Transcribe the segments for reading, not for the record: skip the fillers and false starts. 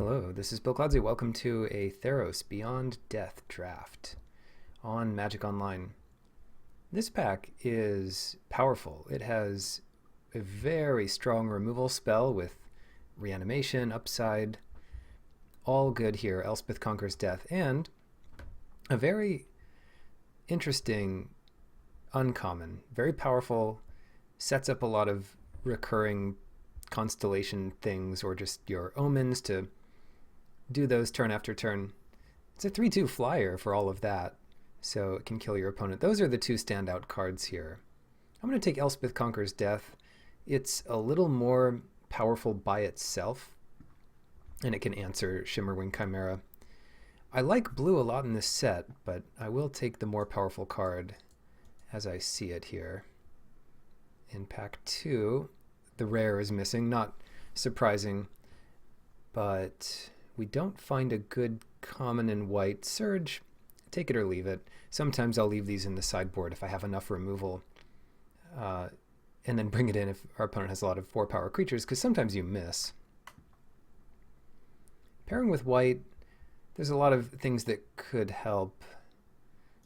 Hello, this is Bill Clodsey. Welcome to a Theros Beyond Death draft on Magic Online. This pack is powerful. It has a very strong removal spell with reanimation, upside, all good here. Elspeth Conquers Death, and a very interesting uncommon, very powerful, sets up a lot of recurring constellation things or just your omens to do those turn after turn. It's a 3/2 flyer for all of that, so it can kill your opponent. Those are the two standout cards here. I'm going to take Elspeth Conquers Death. It's a little more powerful by itself, and it can answer Shimmerwing Chimera. I like blue a lot in this set, but I will take the more powerful card as I see it here. In pack 2, the rare is missing, not surprising, but we don't find a good common in white. Surge, take it or leave it. Sometimes I'll leave these in the sideboard if I have enough removal, and then bring it in if our opponent has a lot of 4-power creatures, because sometimes you miss. Pairing with white, there's a lot of things that could help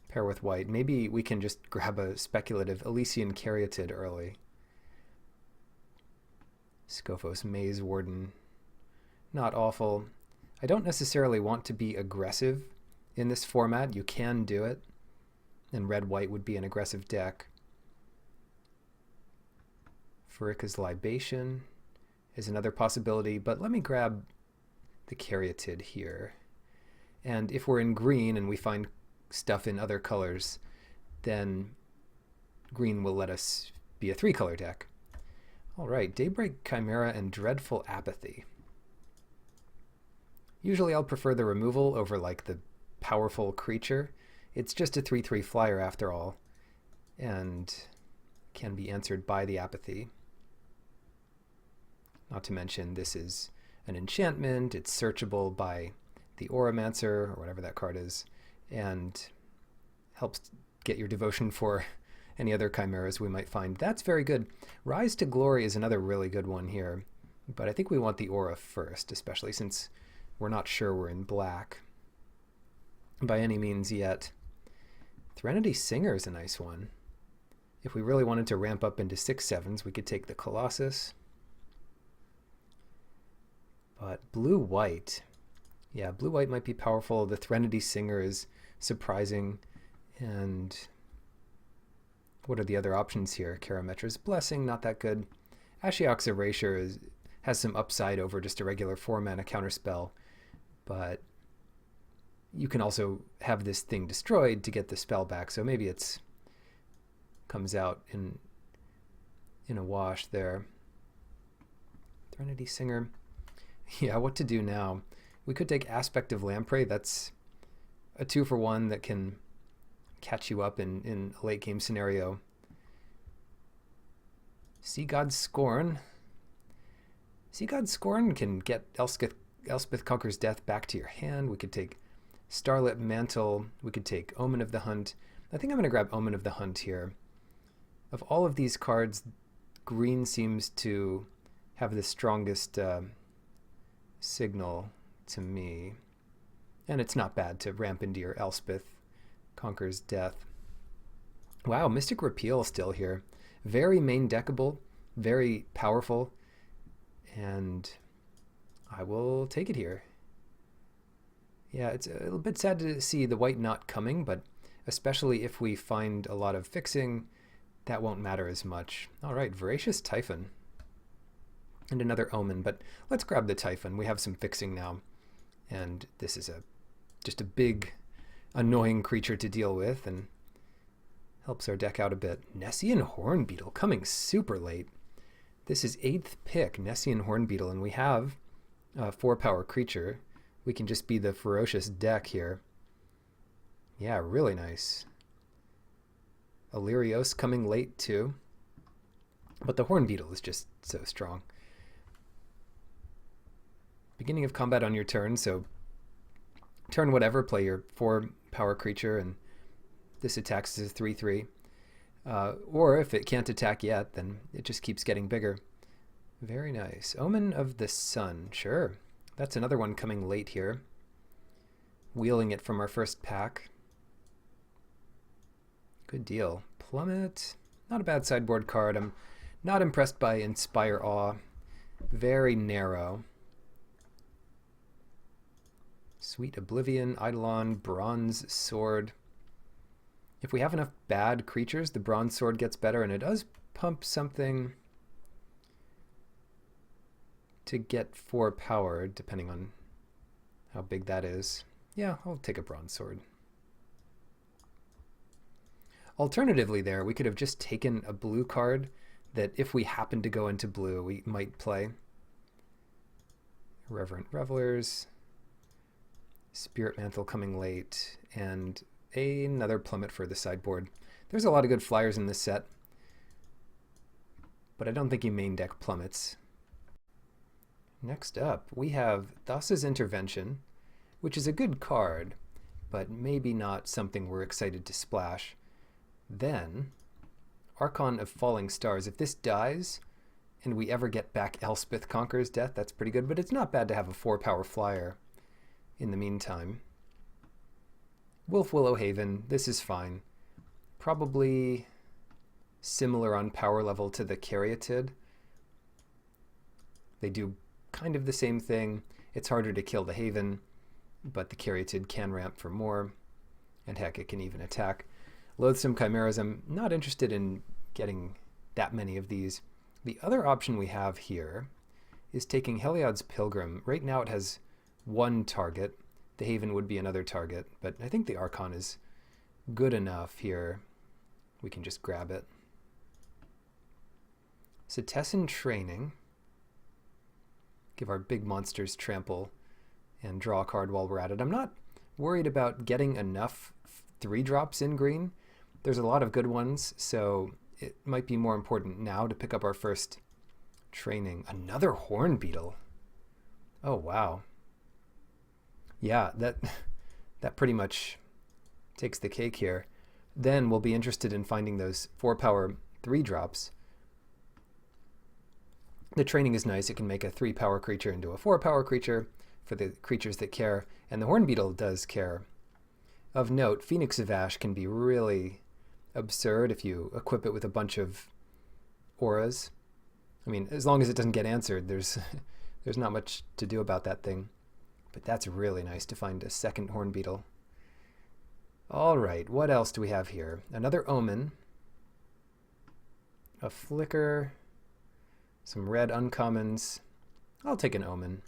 pair with white. Maybe we can just grab a speculative Elysian Caryatid early. Scophos Maze Warden, not awful. I don't necessarily want to be aggressive in this format. You can do it, and red-white would be an aggressive deck. Pharika's Libation is another possibility, but let me grab the Caryatid here. And if we're in green and we find stuff in other colors, then green will let us be a 3-color deck. All right, Daybreak Chimera and Dreadful Apathy. Usually I'll prefer the removal over like the powerful creature. It's just a 3/3 flyer after all, and can be answered by the apathy. Not to mention this is an enchantment, it's searchable by the Auramancer, or whatever that card is, and helps get your devotion for any other chimeras we might find. That's very good. Rise to Glory is another really good one here, but I think we want the Aura first, especially since we're not sure we're in black by any means yet. Threnody Singer is a nice one. If we really wanted to ramp up into 6/7s, we could take the Colossus. But blue-white, yeah, blue-white might be powerful. The Threnody Singer is surprising. And what are the other options here? Karametra's Blessing, not that good. Ashiok's Erasure has some upside over just a regular 4-mana counterspell, but you can also have this thing destroyed to get the spell back, so maybe it's comes out in a wash there. Threnody Singer. Yeah, what to do now? We could take Aspect of Lamprey. That's a 2-for-1 that can catch you up in a late game scenario. Sea God's Scorn. Sea God's Scorn can get Elspeth Conquers Death back to your hand. We could take Starlit Mantle. We could take Omen of the Hunt. I think I'm going to grab Omen of the Hunt here. Of all of these cards, green seems to have the strongest signal to me. And it's not bad to ramp into your Elspeth Conquers Death. Wow, Mystic Repeal still here. Very main deckable, very powerful, and I will take it here. Yeah, it's a little bit sad to see the white not coming, but especially if we find a lot of fixing, that won't matter as much. All right, Voracious Typhon. And another Omen, but let's grab the Typhon. We have some fixing now, and this is just a big, annoying creature to deal with, and helps our deck out a bit. Nessian Hornbeetle coming super late. This is 8th pick, Nessian Hornbeetle, and we have a 4-power creature. We can just be the ferocious deck here. Yeah, really nice. Illyrios coming late too. But the Hornbeetle is just so strong. Beginning of combat on your turn, so turn whatever, play your 4-power creature, and this attacks as a 3/3. Or if it can't attack yet, then it just keeps getting bigger. Very nice. Omen of the Sun, sure. That's another one coming late here. Wheeling it from our first pack. Good deal. Plummet. Not a bad sideboard card. I'm not impressed by Inspire Awe. Very narrow. Sweet Oblivion, Eidolon, Bronze Sword. If we have enough bad creatures, the Bronze Sword gets better, and it does pump something to get 4 power, depending on how big that is. Yeah, I'll take a Bronze Sword. Alternatively there, we could have just taken a blue card that if we happen to go into blue, we might play. Reverent Revelers, Spirit Mantle coming late, and another Plummet for the sideboard. There's a lot of good flyers in this set, but I don't think you main deck Plummets. Next up, we have Thassa's Intervention, which is a good card, but maybe not something we're excited to splash. Then, Archon of Falling Stars. If this dies, and we ever get back Elspeth Conqueror's Death, that's pretty good, but it's not bad to have a 4-power flyer in the meantime. Wolf Willow Haven, this is fine. Probably similar on power level to the Caryatid. They do kind of the same thing. It's harder to kill the Haven, but the Caryatid can ramp for more, and heck, it can even attack. Loathsome Chimeras, I'm not interested in getting that many of these. The other option we have here is taking Heliod's Pilgrim. Right now it has 1 target. The Haven would be another target, but I think the Archon is good enough here. We can just grab it. Setessan Training. Give our big monsters trample and draw a card while we're at it. I'm not worried about getting enough 3-drops in green. There's a lot of good ones, so it might be more important now to pick up our first training. Another Horn Beetle. Oh, wow. Yeah, that pretty much takes the cake here. Then we'll be interested in finding those 4-power 3-drops. The training is nice. It can make a 3-power creature into a 4-power creature for the creatures that care, and the Horn Beetle does care. Of note, Phoenix of Ash can be really absurd if you equip it with a bunch of auras. I mean, as long as it doesn't get answered, there's not much to do about that thing. But that's really nice to find a second Horn Beetle. All right, what else do we have here? Another Omen, a Flicker, some red uncommons. I'll take an Omen.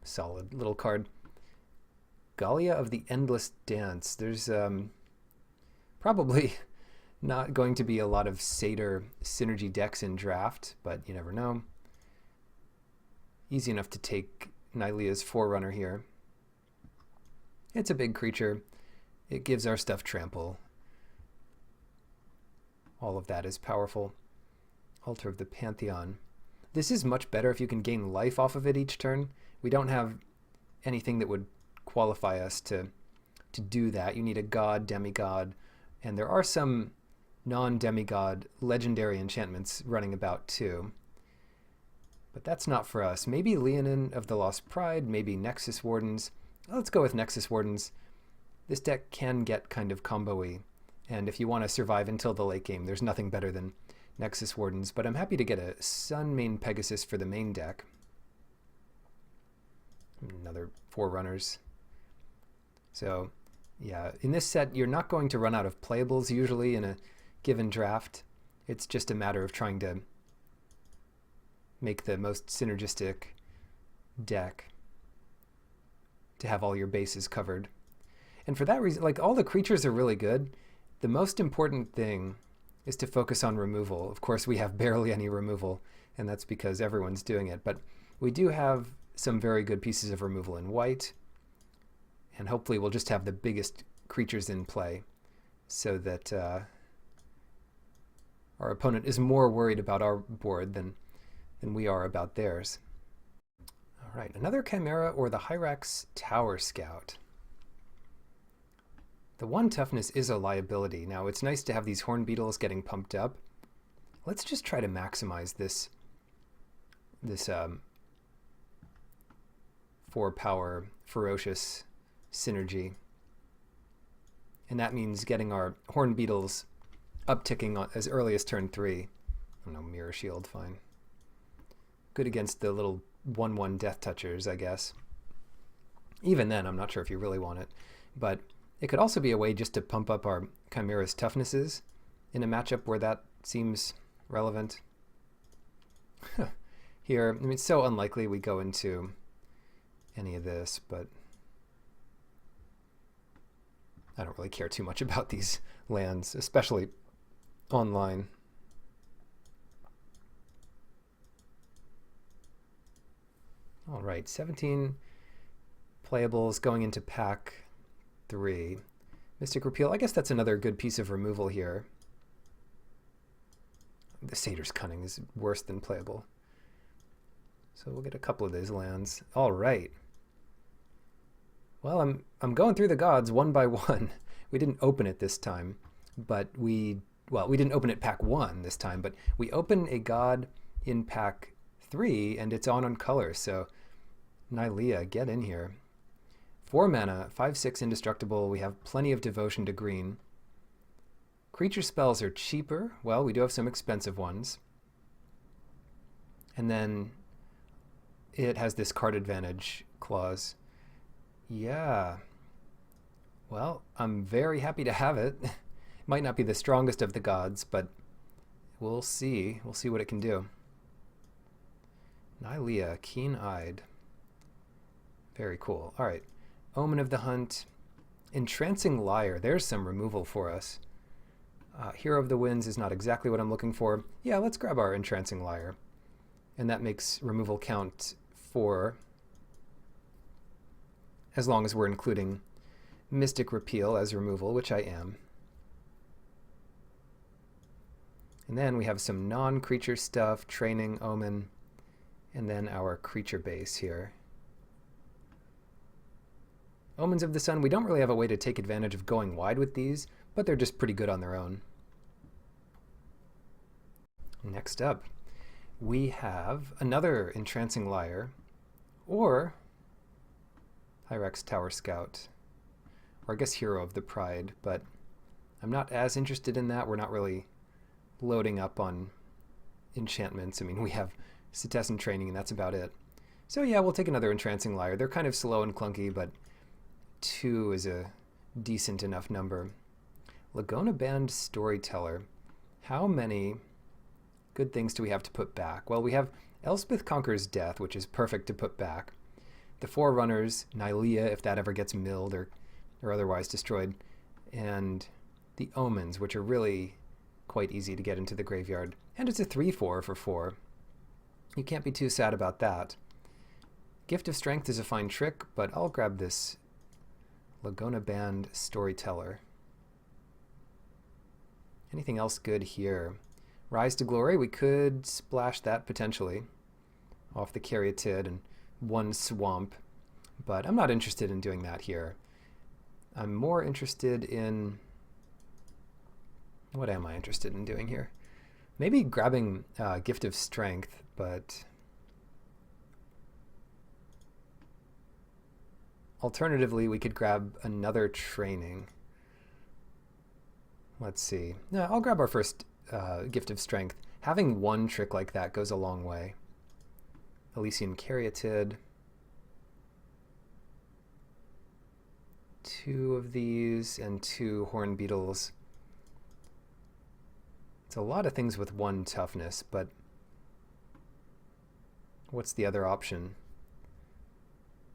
Solid little card. Gallia of the Endless Dance. There's probably not going to be a lot of Satyr synergy decks in draft, but you never know. Easy enough to take Nylea's Forerunner here. It's a big creature. It gives our stuff trample. All of that is powerful. Altar of the Pantheon. This is much better if you can gain life off of it each turn. We don't have anything that would qualify us to do that. You need a god, demigod, and there are some non-demigod legendary enchantments running about too. But that's not for us. Maybe Leonin of the Lost Pride, maybe Nexus Wardens. Let's go with Nexus Wardens. This deck can get kind of combo-y, and if you want to survive until the late game, there's nothing better than Nexus Wardens, but I'm happy to get a Sun main Pegasus for the main deck. Another Forerunners. So, yeah, in this set, you're not going to run out of playables usually in a given draft. It's just a matter of trying to make the most synergistic deck to have all your bases covered. And for that reason, like, all the creatures are really good. The most important thing is to focus on removal. Of course, we have barely any removal, and that's because everyone's doing it. But we do have some very good pieces of removal in white, and hopefully we'll just have the biggest creatures in play so that our opponent is more worried about our board than we are about theirs. All right, another Chimera or the Hyrax Tower Scout. The 1 toughness is a liability. Now, it's nice to have these Horn Beetles getting pumped up. Let's just try to maximize this 4 power ferocious synergy. And that means getting our Horn Beetles upticking as early as turn 3. I don't know, Mirror Shield, fine. Good against the little 1/1 Death Touchers, I guess. Even then, I'm not sure if you really want it. But it could also be a way just to pump up our Chimera's toughnesses in a matchup where that seems relevant. Here, I mean, it's so unlikely we go into any of this, but I don't really care too much about these lands, especially online. All right, 17 playables going into pack 3. Mystic Repeal, I guess that's another good piece of removal here. The Satyr's Cunning is worse than playable. So we'll get a couple of these lands. All right. Well, I'm going through the gods one by one. We didn't open it this time, but we didn't open it pack 1 this time, but we open a god in pack 3 and it's on color. So Nylea, get in here. 4 mana, 5/6 indestructible. We have plenty of devotion to green. Creature spells are cheaper. Well, we do have some expensive ones. And then it has this card advantage clause. Yeah. Well, I'm very happy to have it. It might not be the strongest of the gods, but we'll see. We'll see what it can do. Nylea, keen-eyed. Very cool. All right. Omen of the Hunt. Entrancing Lyre. There's some removal for us. Hero of the Winds is not exactly what I'm looking for. Yeah, let's grab our Entrancing Lyre. And that makes removal count 4, as long as we're including Mystic Repeal as removal, which I am. And then we have some non-creature stuff, Training, Omen, and then our creature base here. Omens of the Sun, we don't really have a way to take advantage of going wide with these, but they're just pretty good on their own. Next up, we have another Entrancing Lyre, or Hyrex Tower Scout, or I guess Hero of the Pride, but I'm not as interested in that. We're not really loading up on enchantments. I mean, we have Cetizen Training, and that's about it. So yeah, we'll take another Entrancing Lyre. They're kind of slow and clunky, but 2 is a decent enough number. Laguna Band Storyteller. How many good things do we have to put back? Well, we have Elspeth Conquers Death, which is perfect to put back. The Forerunners, Nylea, if that ever gets milled or otherwise destroyed, and the Omens, which are really quite easy to get into the graveyard. And it's a 3/4 for 4. You can't be too sad about that. Gift of Strength is a fine trick, but I'll grab this Laguna Band Storyteller. Anything else good here? Rise to Glory, we could splash that potentially off the Caryatid and 1 swamp, but I'm not interested in doing that here. I'm more interested in... What am I interested in doing here? Maybe grabbing Gift of Strength, but... Alternatively, we could grab another Training. Let's see. No, I'll grab our first Gift of Strength. Having 1 trick like that goes a long way. Elysian Caryatid. 2 of these and 2 Horn Beetles. It's a lot of things with 1 toughness, but what's the other option?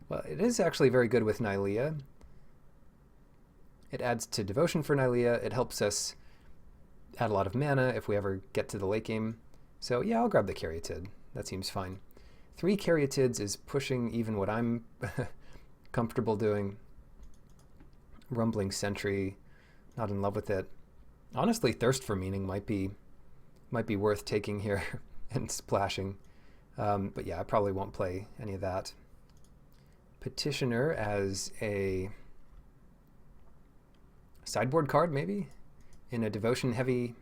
Well, it is actually very good with Nylea. It adds to Devotion for Nylea. It helps us add a lot of mana if we ever get to the late game. So yeah, I'll grab the Caryatid. That seems fine. 3 Caryatids is pushing even what I'm comfortable doing. Rumbling Sentry, not in love with it. Honestly, Thirst for Meaning might be worth taking here and splashing. But yeah, I probably won't play any of that. Petitioner as a sideboard card, maybe? In a devotion heavy,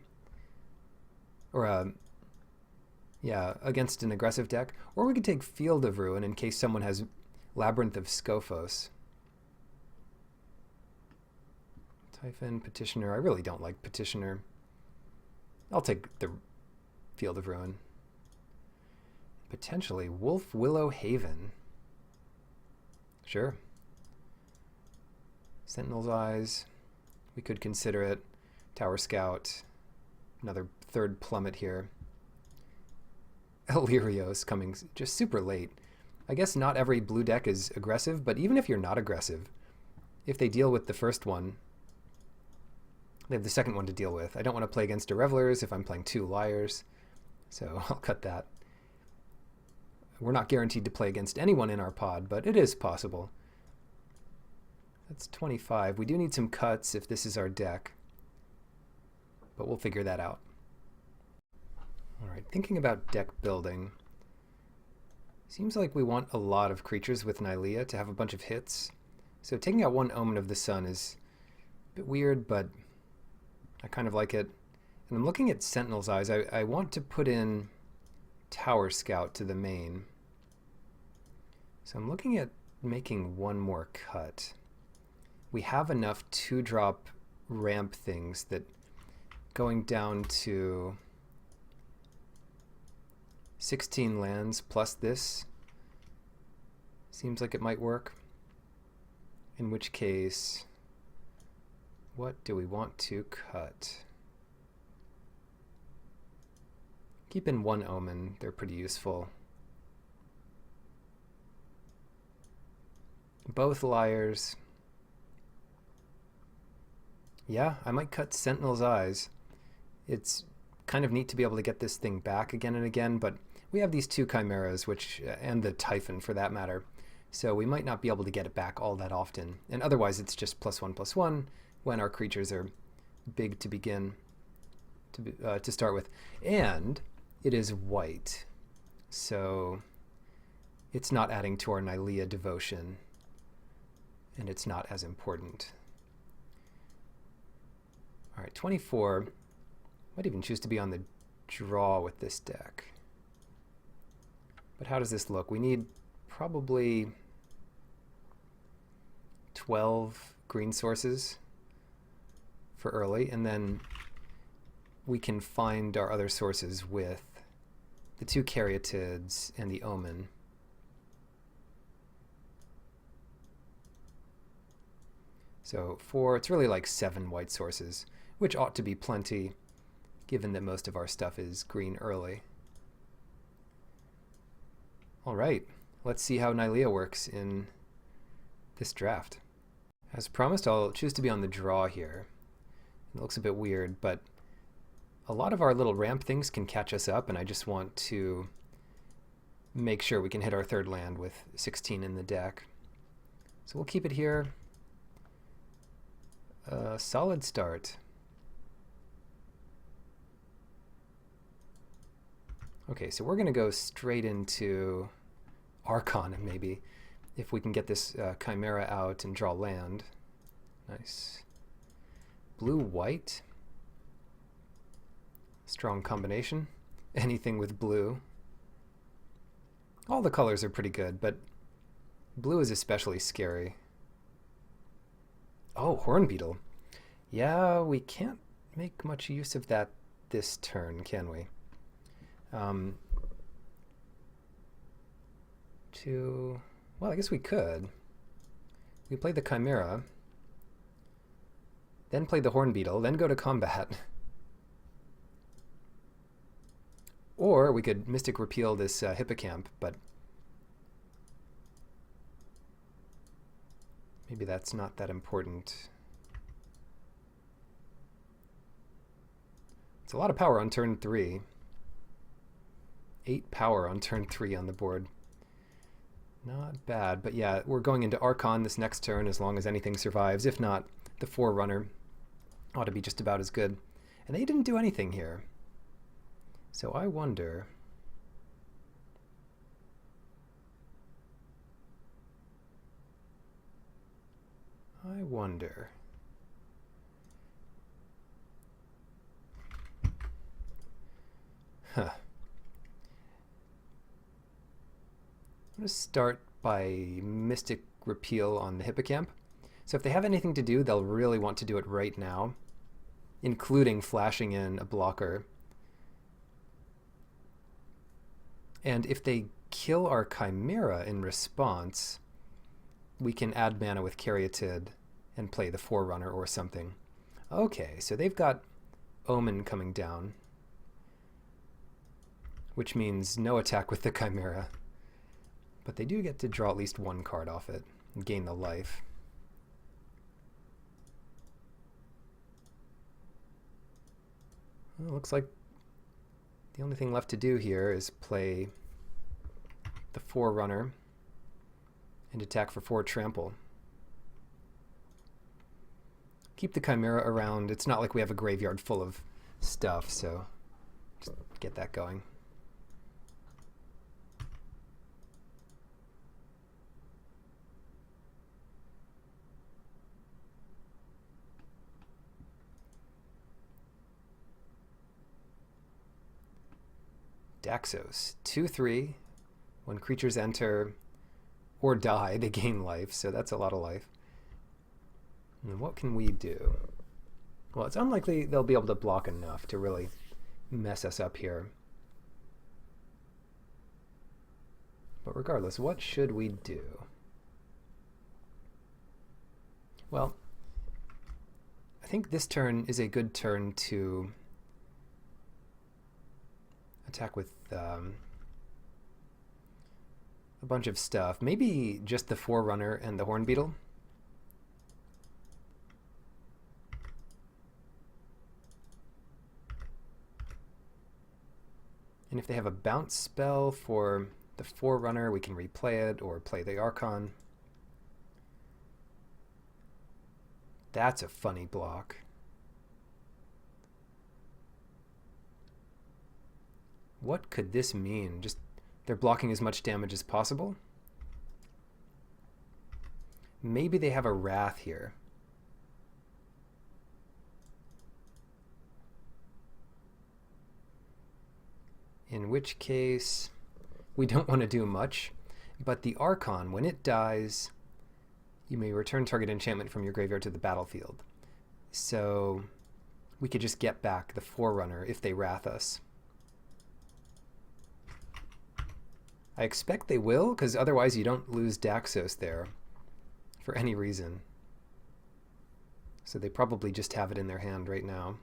or yeah, against an aggressive deck. Or we could take Field of Ruin in case someone has Labyrinth of Scophos. Typhon, Petitioner. I really don't like Petitioner. I'll take the Field of Ruin. Potentially Wolf Willow Haven. Sure. Sentinel's Eyes. We could consider it. Tower Scout. Another third plummet here. Ellyrios coming just super late. I guess not every blue deck is aggressive, but even if you're not aggressive, if they deal with the first one, they have the second one to deal with. I don't want to play against Irrevelers if I'm playing 2 Liars, so I'll cut that. We're not guaranteed to play against anyone in our pod, but it is possible. That's 25. We do need some cuts if this is our deck, but we'll figure that out. All right, thinking about deck building. Seems like we want a lot of creatures with Nylea to have a bunch of hits. So taking out 1 Omen of the Sun is a bit weird, but I kind of like it. And I'm looking at Sentinel's Eyes. I want to put in Tower Scout to the main. So I'm looking at making 1 more cut. We have enough 2-drop ramp things that going down to 16 lands plus this seems like it might work. In which case, what do we want to cut? Keep in 1 Omen, they're pretty useful. Both Liars. Yeah, I might cut Sentinel's Eyes. It's kind of neat to be able to get this thing back again and again, but we have these 2 Chimeras, which, and the Typhon for that matter, so we might not be able to get it back all that often. And otherwise it's just +1/+1 when our creatures are big to begin, to start with. And it is white, so it's not adding to our Nylea devotion, and it's not as important. All right, 24. Might even choose to be on the draw with this deck. But how does this look? We need probably 12 green sources for early, and then we can find our other sources with the 2 Caryatids and the Omen. So 4, it's really like 7 white sources, which ought to be plenty, given that most of our stuff is green early. All right, let's see how Nylea works in this draft. As promised, I'll choose to be on the draw here. It looks a bit weird, but a lot of our little ramp things can catch us up, and I just want to make sure we can hit our 3rd land with 16 in the deck. So we'll keep it here. Solid start. Okay, so we're going to go straight into Archon, maybe, if we can get this Chimera out and draw land. Nice. Blue-white. Strong combination. Anything with blue. All the colors are pretty good, but blue is especially scary. Oh, Hornbeetle. Yeah, we can't make much use of that this turn, can we? Well, I guess we could. We play the Chimera, then play the Hornbeetle, then go to combat. Or we could Mystic Repeal this Hippocamp, but maybe that's not that important. It's a lot of power on turn 3. 8 power on turn 3 on the board. Not bad, but yeah, we're going into Archon this next turn as long as anything survives. If not, the Forerunner ought to be just about as good. And they didn't do anything here. So I wonder... Huh. I'm going to start by Mystic Repeal on the Hippocamp. So if they have anything to do, they'll really want to do it right now, including flashing in a blocker. And if they kill our Chimera in response, we can add mana with Caryatid and play the Forerunner or something. Okay, so they've got Omen coming down, which means no attack with the Chimera. But they do get to draw at least one card off it and gain the life. Well, looks like the only thing left to do here is play the Forerunner and attack for 4 trample. Keep the Chimera around. It's not like we have a graveyard full of stuff, so just get that going. Daxos, 2/3. When creatures enter or die, they gain life, so that's a lot of life. And what can we do? Well, it's unlikely they'll be able to block enough to really mess us up here. But regardless, what should we do? Well, I think this turn is a good turn to attack with a bunch of stuff. Maybe just the Forerunner and the Hornbeetle. And if they have a bounce spell for the Forerunner, we can replay it or play the Archon. That's a funny block. What could this mean? Just they're blocking as much damage as possible? Maybe they have a Wrath here. In which case, we don't want to do much, but the Archon, when it dies, you may return target enchantment from your graveyard to the battlefield. So we could just get back the Forerunner if they Wrath us. I expect they will, because otherwise you don't lose Daxos there for any reason. So they probably just have it in their hand right now.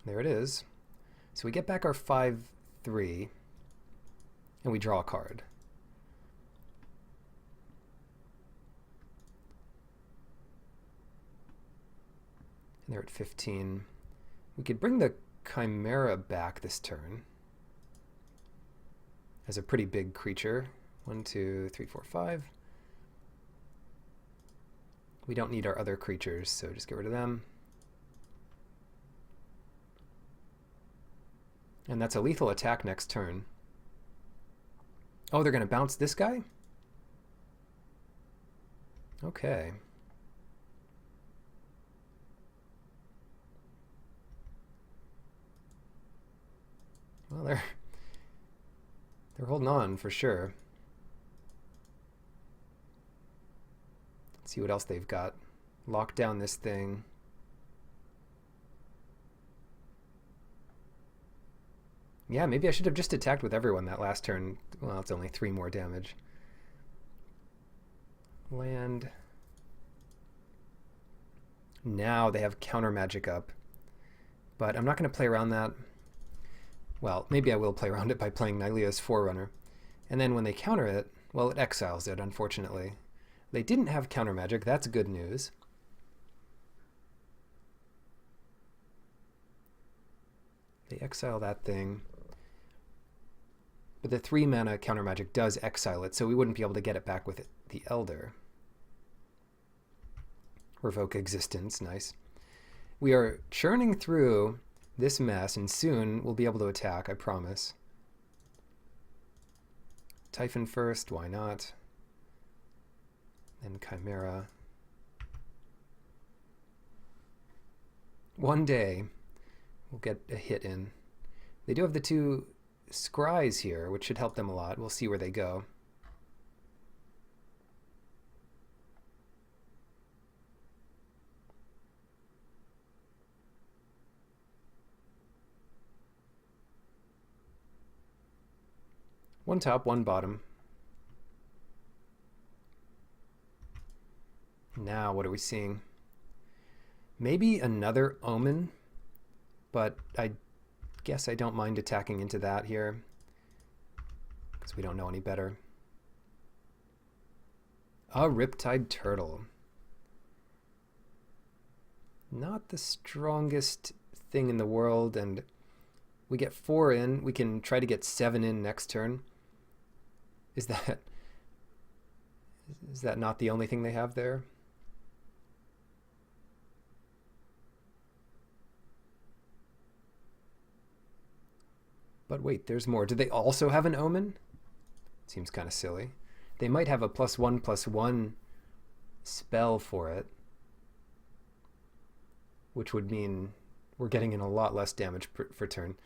There it is. So we get back our 5/3, and we draw a card. And they're at 15. We could bring the Chimera back this turn as a pretty big creature. 1, 2, 3, 4, 5. We don't need our other creatures, so just get rid of them. And that's a lethal attack next turn. Oh, they're going to bounce this guy? Okay. Well, they're holding on for sure. Let's see what else they've got. Lock down this thing. Yeah, maybe I should have just attacked with everyone that last turn. Well, it's only 3 more damage. Land. Now they have counter magic up. But I'm not going to play around that. Well, maybe I will play around it by playing Nylea's Forerunner. And then when they counter it, well, it exiles it, unfortunately. They didn't have counter magic. That's good news. They exile that thing. But the 3 mana counter magic does exile it, so we wouldn't be able to get it back with it, the Elder. Revoke existence, nice. We are churning through this mess, and soon we'll be able to attack, I promise. Typhon first, why not? Then Chimera. One day we'll get a hit in. They do have the 2 scries here, which should help them a lot. We'll see where they go. One top, one bottom. Now, what are we seeing? Maybe another Omen, but I guess I don't mind attacking into that here because we don't know any better. A Riptide Turtle. Not the strongest thing in the world, and we get 4 in. We can try to get 7 in next turn. Is that not the only thing they have there? But wait, there's more. Do they also have an Omen? Seems kind of silly. They might have a +1/+1 spell for it, which would mean we're getting in a lot less damage per turn.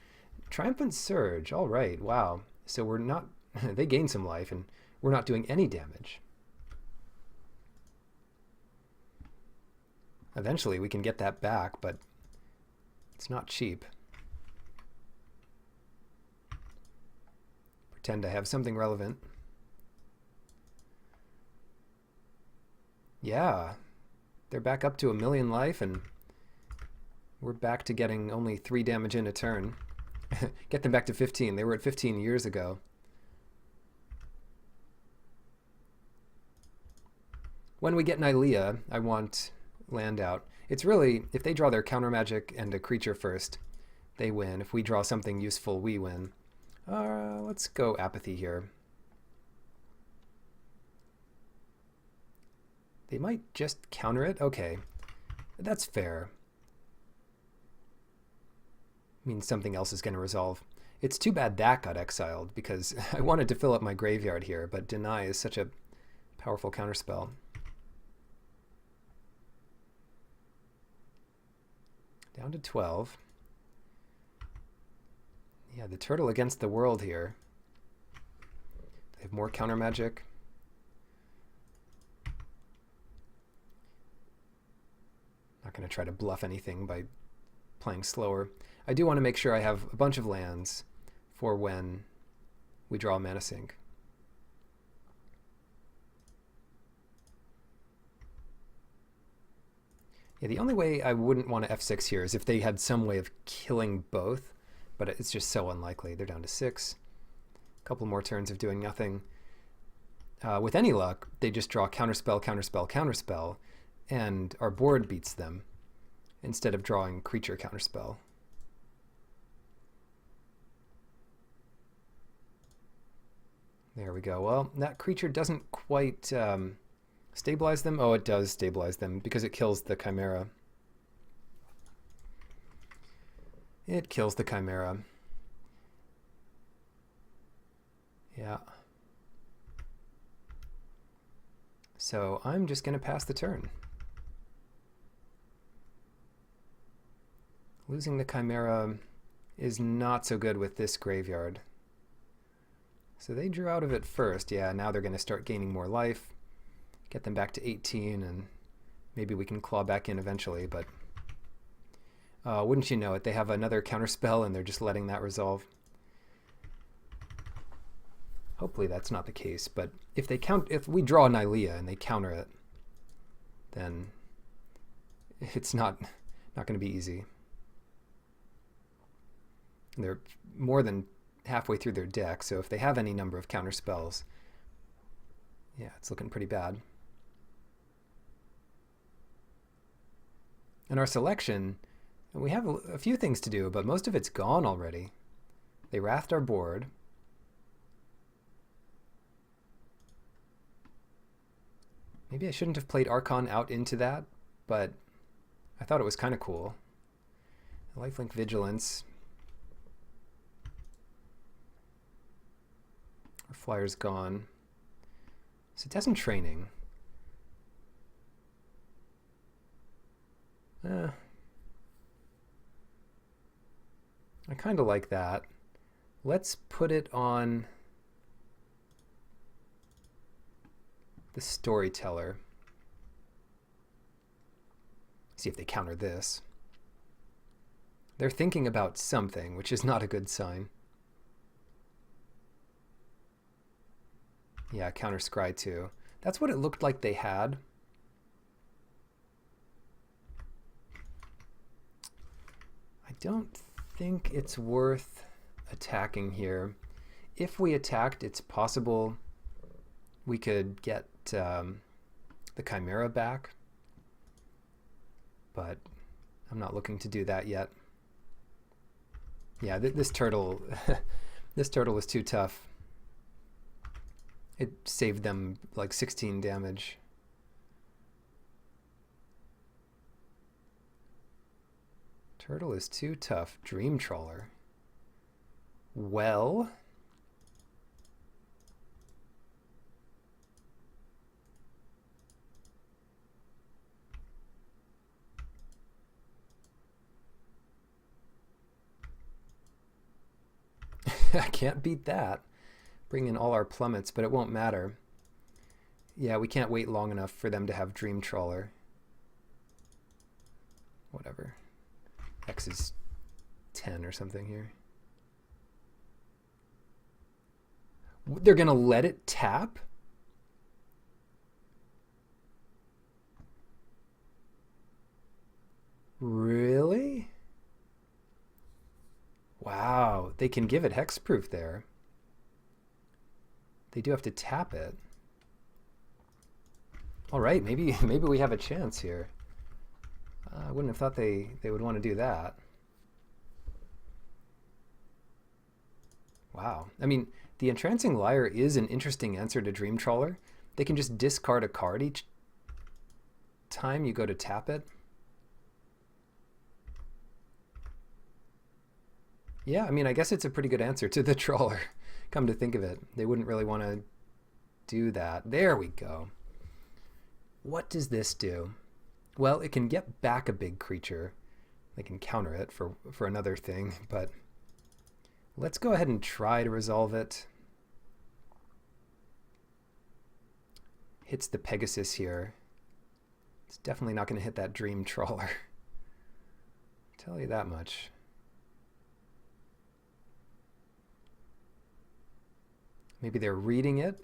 Triumphant Surge. All right. Wow. So we're not... they gain some life, and we're not doing any damage. Eventually, we can get that back, but it's not cheap. Pretend I have something relevant. Yeah, they're back up to 1,000,000 life, and we're back to getting only 3 damage in a turn. Get them back to 15. They were at 15 years ago. When we get Nylea, I want land out. It's really, if they draw their counter magic and a creature first, they win. If we draw something useful, we win. Let's go Apathy here. They might just counter it. Okay, that's fair. Means something else is going to resolve. It's too bad that got exiled, because I wanted to fill up my graveyard here, but Deny is such a powerful counterspell. Down to 12. Yeah, the turtle against the world here. They have more counter magic. Not going to try to bluff anything by playing slower. I do want to make sure I have a bunch of lands for when we draw a mana sink. Yeah, the only way I wouldn't want to F6 here is if they had some way of killing both, but it's just so unlikely. They're down to 6. A couple more turns of doing nothing. With any luck, they just draw counterspell, counterspell, counterspell, and our board beats them instead of drawing creature counterspell. There we go. Well, that creature doesn't quite stabilize them. Oh, it does stabilize them because it kills the Chimera. It kills the Chimera. Yeah. So I'm just going to pass the turn. Losing the Chimera is not so good with this graveyard. So they drew out of it first. Yeah, now they're going to start gaining more life. Get them back to 18, and maybe we can claw back in eventually, but wouldn't you know it, they have another counterspell and they're just letting that resolve. Hopefully that's not the case, but if we draw Nylea and they counter it, then it's not going to be easy. And they're more than halfway through their deck, so if they have any number of counter spells, yeah, it's looking pretty bad. And our selection, we have a few things to do, but most of it's gone already. They wrathed our board. Maybe I shouldn't have played Archon out into that, but I thought it was kind of cool. Lifelink Vigilance. Our flyer's gone. So it doesn't training. I kind of like that. Let's put it on the storyteller. See if they counter this. They're thinking about something, which is not a good sign. Yeah, counter scry 2. That's what it looked like they had. I don't think it's worth attacking here. If we attacked, it's possible we could get the Chimera back, but I'm not looking to do that yet. Yeah, this turtle, this turtle was too tough. It saved them like 16 damage. Turtle is too tough. Dream Trawler. Well, I can't beat that. Bring in all our plummets, but it won't matter. Yeah, we can't wait long enough for them to have Dream Trawler. Whatever. X is 10 or something here. They're going to let it tap? Really? Wow, they can give it hexproof there. They do have to tap it. All right, maybe we have a chance here. I wouldn't have thought they would want to do that. Wow. I mean, the Entrancing Lyre is an interesting answer to Dream Trawler. They can just discard a card each time you go to tap it. Yeah, I mean, I guess it's a pretty good answer to the Trawler. Come to think of it, they wouldn't really want to do that. There we go. What does this do? Well, it can get back a big creature. They can counter it for another thing, but let's go ahead and try to resolve it. Hits the Pegasus here. It's definitely not going to hit that Dream Trawler. Tell you that much. Maybe they're reading it.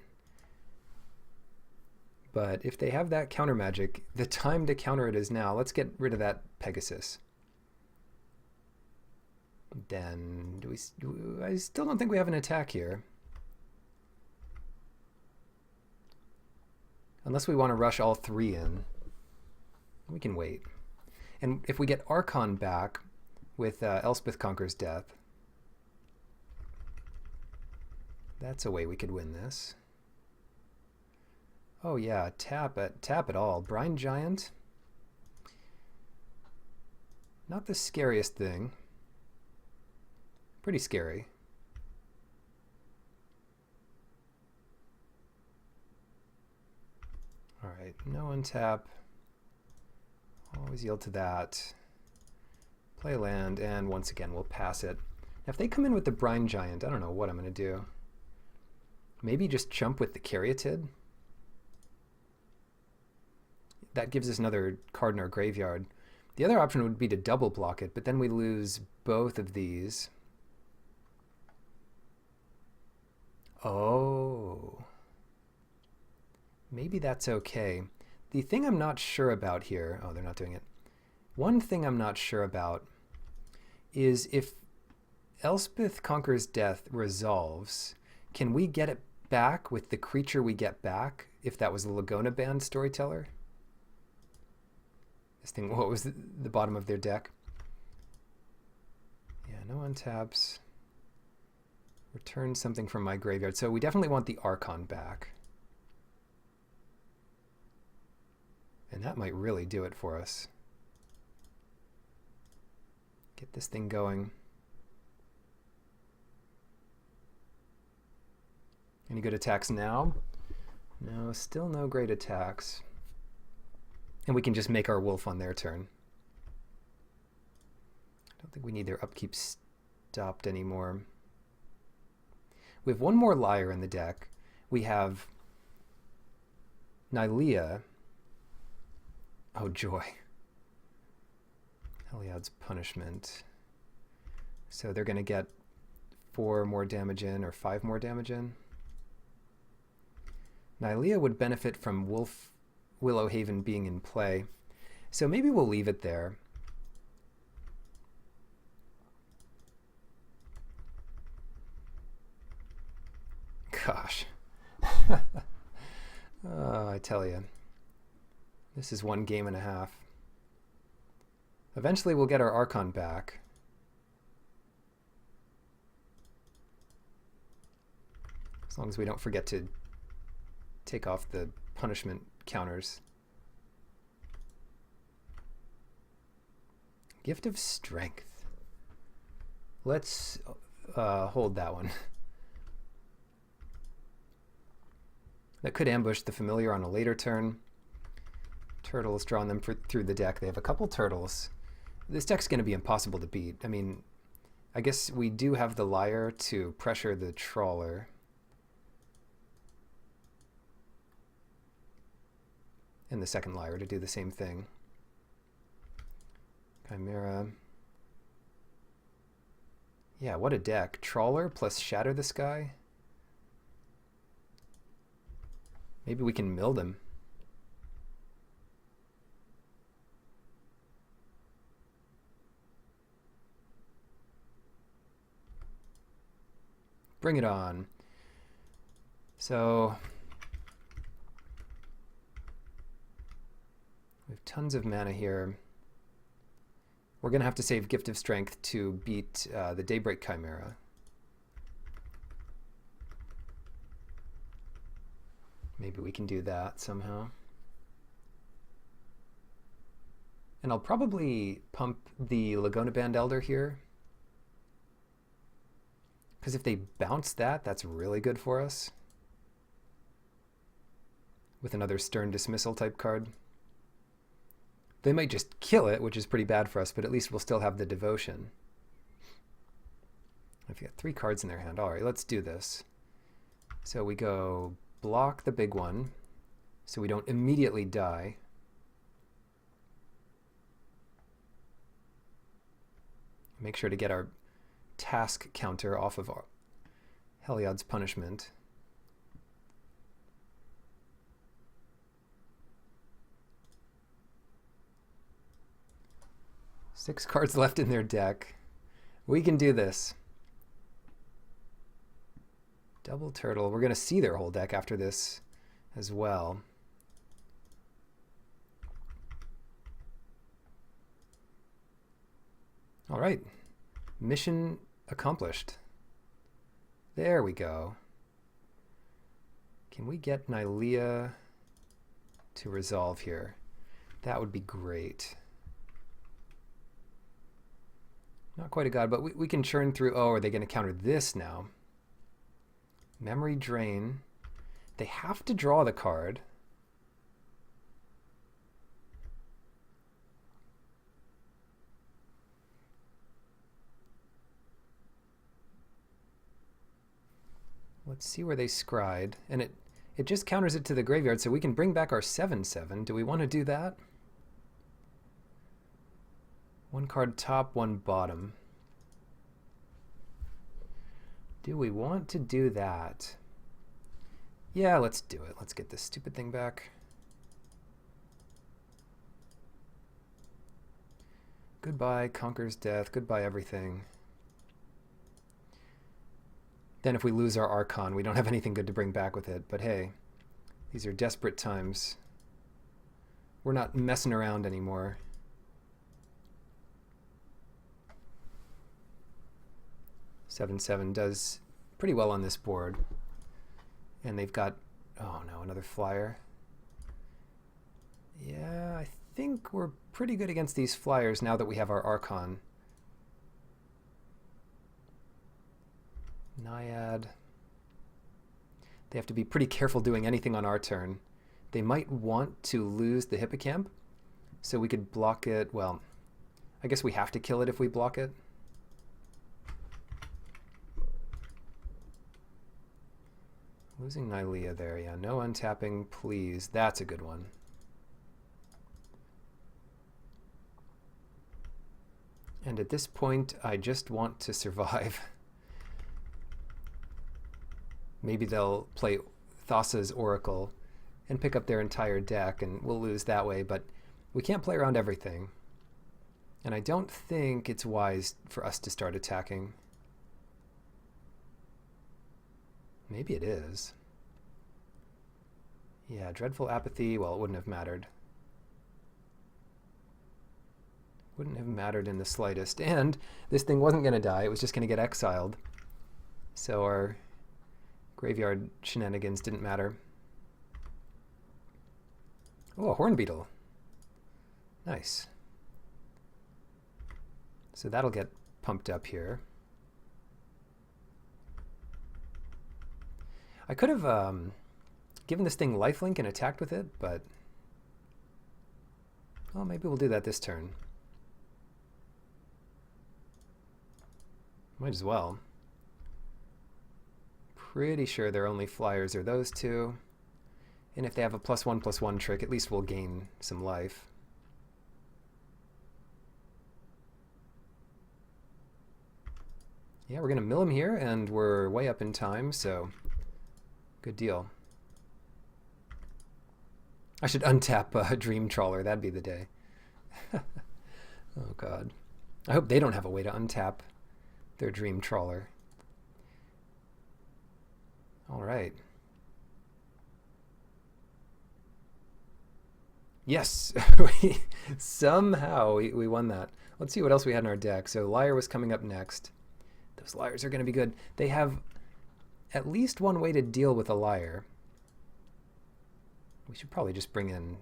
But if they have that counter magic, the time to counter it is now. Let's get rid of that Pegasus. Then, I still don't think we have an attack here. Unless we want to rush all three in. We can wait. And if we get Archon back with Elspeth Conquers Death, that's a way we could win this. Oh yeah, tap it all. Brine Giant. Not the scariest thing. Pretty scary. Alright, no untap. Always yield to that. Play land, and once again we'll pass it. Now if they come in with the Brine Giant, I don't know what I'm going to do. Maybe just chump with the Caryatid. That gives us another card in our graveyard. The other option would be to double block it, but then we lose both of these. Oh. Maybe that's okay. The thing I'm not sure about here... Oh, they're not doing it. One thing I'm not sure about is if Elspeth Conquers Death resolves, can we get it back with the creature we get back if that was the Lagona Band Storyteller? This thing, what was the bottom of their deck? Yeah, no untaps. Return something from my graveyard. So we definitely want the Archon back. And that might really do it for us. Get this thing going. Any good attacks now? No, still no great attacks. And we can just make our wolf on their turn. I don't think we need their upkeep stopped anymore. We have one more liar in the deck. We have Nylea. Oh, joy. Heliod's Punishment. So they're going to get 4 more damage in or 5 more damage in. Nylea would benefit from Willowhaven being in play. So maybe we'll leave it there. Gosh. Oh, I tell you. This is 1 game and a half. Eventually we'll get our Archon back. As long as we don't forget to take off the punishment counters. Gift of Strength. Let's hold that one. That could ambush the familiar on a later turn. Turtles, drawing them through the deck. They have a couple turtles. This deck's going to be impossible to beat. I mean, I guess we do have the Liar to pressure the Trawler. And the second Liar to do the same thing. Chimera. Yeah, what a deck. Trawler plus Shatter the Sky. Maybe we can mill them. Bring it on. So we have tons of mana here. We're going to have to save Gift of Strength to beat the Daybreak Chimera. Maybe we can do that somehow. And I'll probably pump the Laguna Band Elder here. Because if they bounce that, that's really good for us. With another Stern Dismissal type card. They might just kill it, which is pretty bad for us, but at least we'll still have the Devotion. I've got 3 cards in their hand. All right, let's do this. So we go block the big one so we don't immediately die. Make sure to get our task counter off of our Heliod's Punishment. Six cards left in their deck. We can do this. Double Turtle. We're going to see their whole deck after this as well. All right. Mission accomplished. There we go. Can we get Nylea to resolve here? That would be great. Not quite a god, but we can churn through. Oh, are they going to counter this now? Memory Drain. They have to draw the card. Let's see where they scried. And it just counters it to the graveyard, so we can bring back our 7/7. Do we want to do that? 1 card top, 1 bottom. Do we want to do that? Yeah, let's do it. Let's get this stupid thing back. Goodbye, Conquer's Death. Goodbye, everything. Then if we lose our Archon, we don't have anything good to bring back with it. But hey, these are desperate times. We're not messing around anymore. Seven does pretty well on this board. And they've got, oh no, another flyer. Yeah, I think we're pretty good against these flyers now that we have our Archon. Naiad. They have to be pretty careful doing anything on our turn. They might want to lose the Hippocamp, so we could block it. Well, I guess we have to kill it if we block it. Losing Nylea there, yeah. No untapping, please. That's a good one. And at this point, I just want to survive. Maybe they'll play Thassa's Oracle and pick up their entire deck, and we'll lose that way, but we can't play around everything. And I don't think it's wise for us to start attacking. Maybe it is. Yeah, Dreadful Apathy, well, it wouldn't have mattered. Wouldn't have mattered in the slightest. And this thing wasn't going to die, it was just going to get exiled. So our graveyard shenanigans didn't matter. Oh, a Horn Beetle. Nice. So that'll get pumped up here. I could have given this thing lifelink and attacked with it, but well, maybe we'll do that this turn. Might as well. Pretty sure their only flyers are those two. And if they have a +1/+1 trick, at least we'll gain some life. Yeah, we're going to mill him here, and we're way up in time, so good deal. I should untap Dream Trawler. That'd be the day. Oh, God. I hope they don't have a way to untap their Dream Trawler. All right. Yes! Somehow we won that. Let's see what else we had in our deck. So Liar was coming up next. Those Liars are going to be good. They have at least one way to deal with a Liar. We should probably just bring in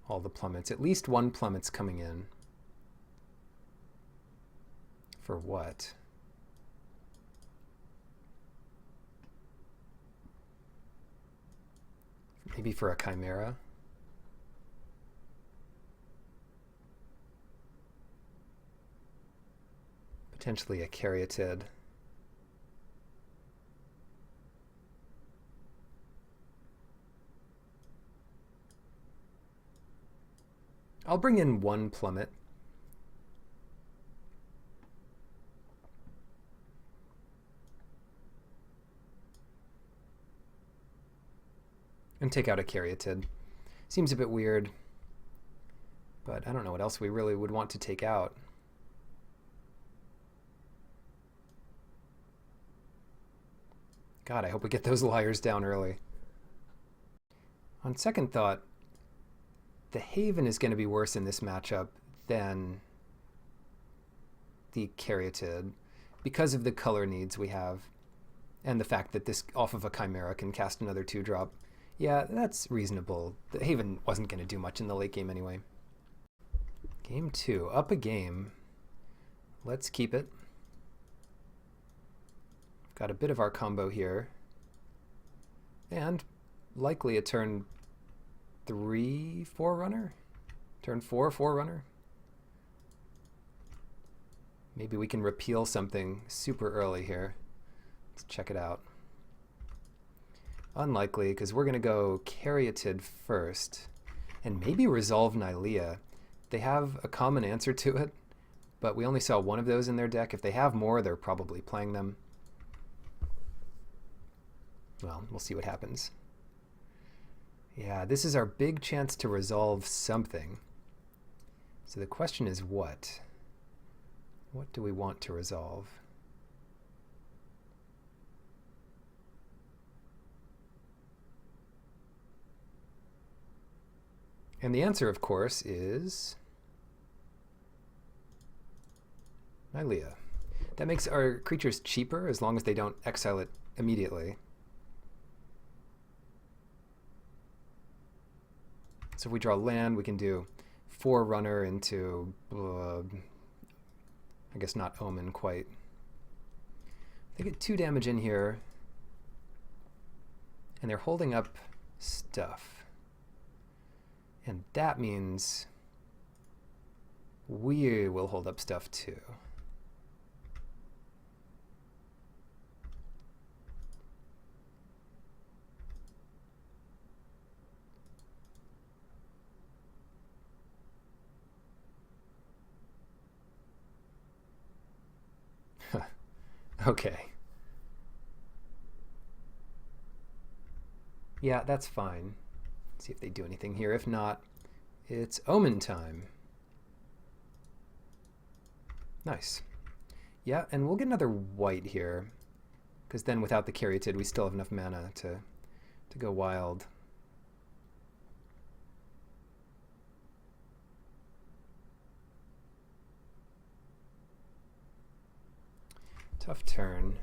all the plummets. At least one plummet's coming in. For what? Maybe for a Chimera? Potentially a Caryatid. I'll bring in one plummet. And take out a Caryatid. Seems a bit weird, but I don't know what else we really would want to take out. God, I hope we get those Liars down early. On second thought, the Haven is going to be worse in this matchup than the Caryatid because of the color needs we have and the fact that this off of a Chimera can cast another 2-drop. Yeah, that's reasonable. The Haven wasn't going to do much in the late game anyway. Game 2, up a game. Let's keep it. Got a bit of our combo here. And likely a turn 3 Forerunner? Turn 4 Forerunner? Maybe we can repeal something super early here. Let's check it out. Unlikely, because we're going to go Caryatid first. And maybe resolve Nylea. They have a common answer to it, but we only saw one of those in their deck. If they have more, they're probably playing them. Well, we'll see what happens. Yeah, this is our big chance to resolve something. So the question is what? What do we want to resolve? And the answer, of course, is Nylea. That makes our creatures cheaper as long as they don't exile it immediately. So if we draw land, we can do Forerunner into, I guess not Omen quite. They get 2 damage in here, and they're holding up stuff. And that means we will hold up stuff too. Okay. Yeah, that's fine. See if they do anything here. If not, it's Omen time. Nice. Yeah, and we'll get another white here, because then without the Caryatid, we still have enough mana to go wild. Tough turn.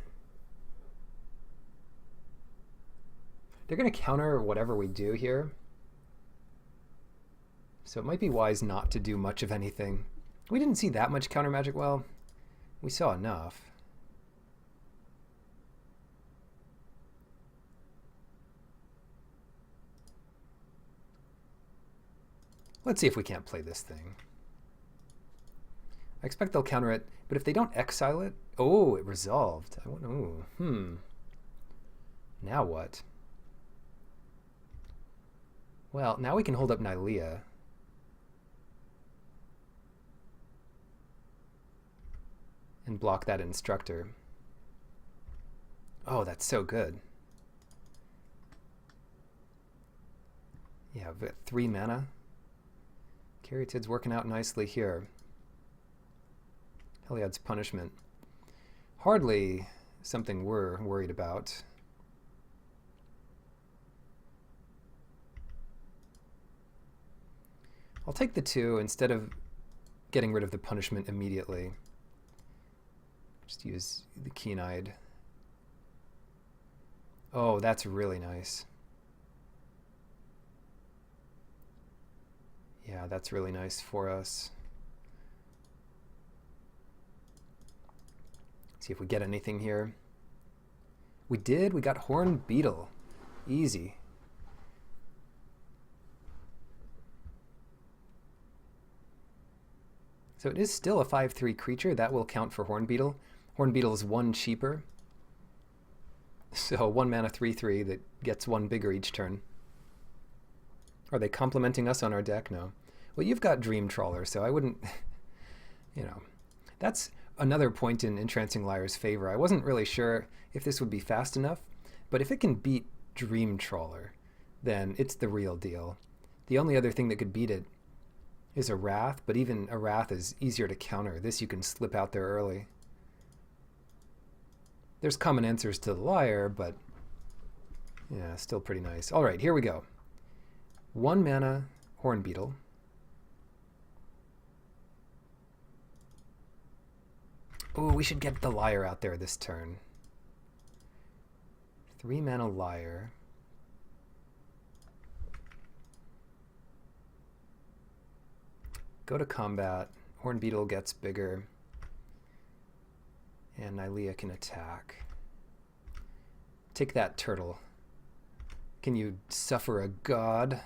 They're going to counter whatever we do here, so it might be wise not to do much of anything. We didn't see that much counter magic. Well, we saw enough. Let's see if we can't play this thing. I expect they'll counter it, but if they don't exile it... Oh, it resolved. Now what? Well, now we can hold up Nylea. And block that Instructor. Oh, that's so good. Yeah, but 3 mana. Caryatid's working out nicely here. Heliod's Punishment. Hardly something we're worried about. I'll take the 2 instead of getting rid of the punishment immediately. Just use the Keen-Eyed. Oh, that's really nice. Yeah, that's really nice for us. See if we get anything here. We did. We got Horn Beetle. Easy. So it is still a 5/3 creature. That will count for Horn Beetle. Horn Beetle is 1 cheaper. So 1 mana 3/3 that gets 1 bigger each turn. Are they complimenting us on our deck? No. Well, you've got Dream Trawler, so I wouldn't... You know, that's another point in Entrancing Liar's favor. I wasn't really sure if this would be fast enough, but if it can beat Dream Trawler, then it's the real deal. The only other thing that could beat it is a Wrath, but even a Wrath is easier to counter. This you can slip out there early. There's common answers to the Liar, but yeah, still pretty nice. All right, here we go. 1 mana Horn Beetle. Oh, we should get the Liar out there this turn. 3 mana Liar. Go to combat. Horn Beetle gets bigger. And Nylea can attack. Take that, turtle. Can you suffer a god?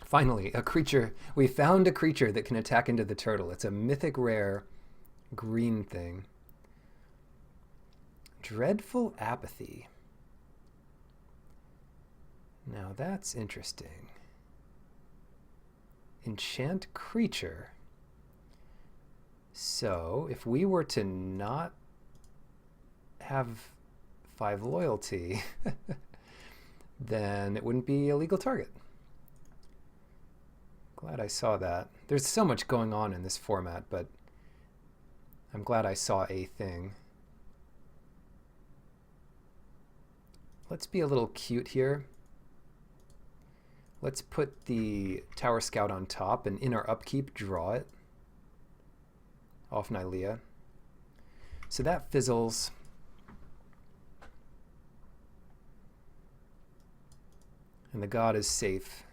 Finally, a creature. We found a creature that can attack into the turtle. It's a mythic rare green thing. Dreadful Apathy. Now that's interesting. Enchant creature. So if we were to not have 5 loyalty, then it wouldn't be a legal target. Glad I saw that. There's so much going on in this format, but I'm glad I saw a thing. Let's be a little cute here. Let's put the Tower Scout on top, and in our upkeep, draw it off Nylea. So that fizzles. And the god is safe.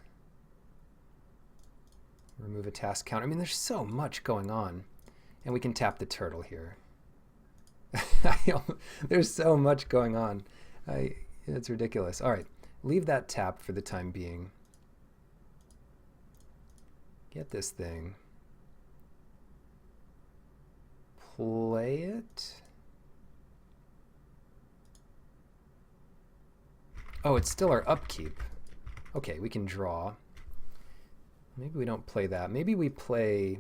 Remove a task counter. I mean, there's so much going on. And we can tap the turtle here. There's so much going on. It's ridiculous. All right, leave that tap for the time being. Get this thing. Play it. Oh, it's still our upkeep. Okay, we can draw. Maybe we don't play that. Maybe we play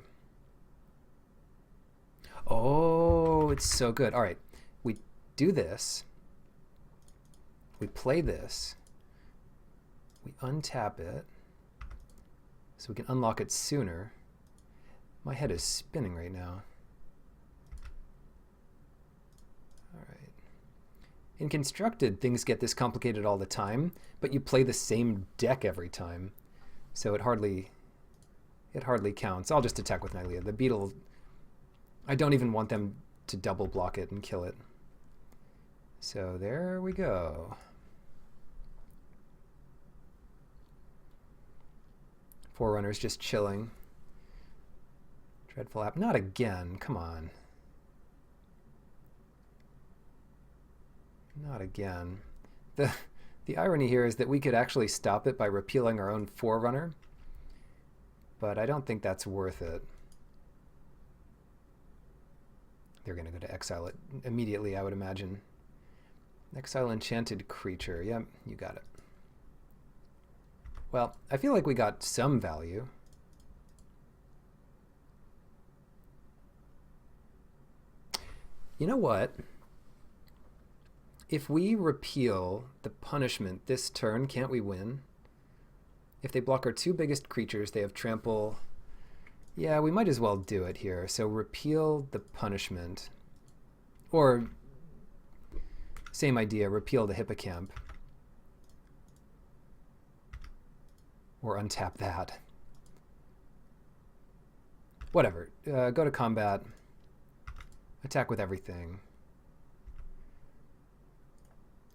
Oh, it's so good. All right, we do this. We play this. We untap it so we can unlock it sooner. My head is spinning right now. All right. In Constructed, things get this complicated all the time, but you play the same deck every time, so it hardly counts. I'll just attack with Nylea. The beetle, I don't even want them to double block it and kill it. So there we go. Forerunner's just chilling. Dreadful app. Not again. Come on. Not again. The irony here is that we could actually stop it by repealing our own Forerunner, but I don't think that's worth it. They're going to go to exile it immediately, I would imagine. Exile enchanted creature. Yep, you got it. Well, I feel like we got some value. You know what? If we repeal the punishment this turn, can't we win? If they block our two biggest creatures, they have trample. Yeah, we might as well do it here. So repeal the punishment. Or, same idea, repeal the hippocamp. Or untap that. Whatever. Go to combat. Attack with everything.